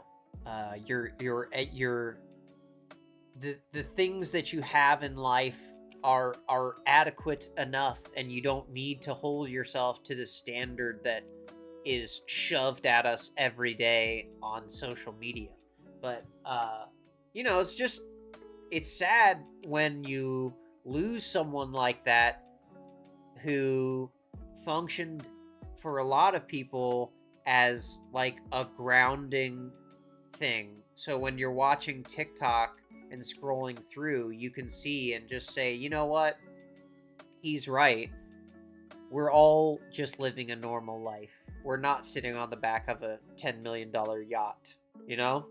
the things that you have in life are adequate enough, and you don't need to hold yourself to the standard that is shoved at us every day on social media. But you know, it's sad when you lose someone like that, who functioned for a lot of people as like a grounding thing. So when you're watching TikTok and scrolling through, you can see and just say, you know what? He's right. We're all just living a normal life. We're not sitting on the back of a $10 million yacht, you know?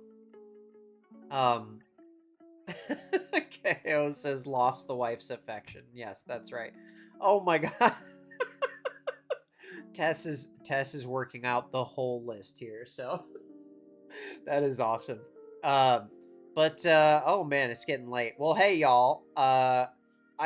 KO says lost the wife's affection. Yes, that's right. Oh my god. Tess is working out the whole list here, so that is awesome. But oh man, it's getting late. Well, hey y'all, I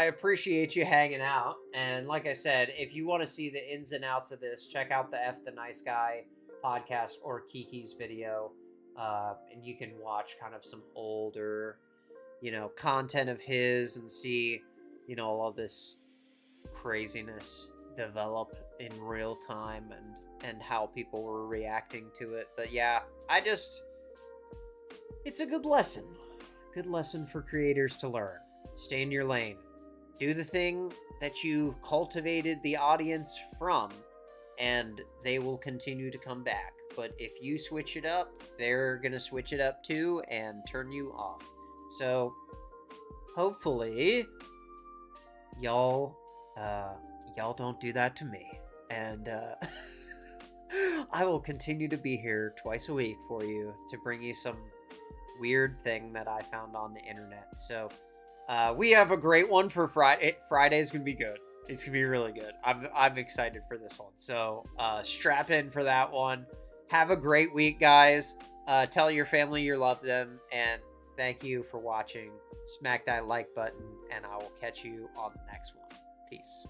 appreciate you hanging out, and like I said, if you want to see the ins and outs of this, check out the F the Nice Guy podcast or Kiki's video, and you can watch kind of some older, you know, content of his and see, you know, all this craziness develop in real time, and how people were reacting to it. But yeah, it's a good lesson for creators to learn. Stay in your lane, do the thing that you cultivated the audience from, and they will continue to come back. But if you switch it up, they're gonna switch it up too and turn you off. So hopefully y'all don't do that to me, and I will continue to be here twice a week for you to bring you some weird thing that I found on the internet. So we have a great one for Friday. Friday's gonna be good. It's gonna be really good. I'm excited for this one. So strap in for that one. Have a great week, guys. Tell your family you love them, and thank you for watching. Smack that like button, and I will catch you on the next one. Peace.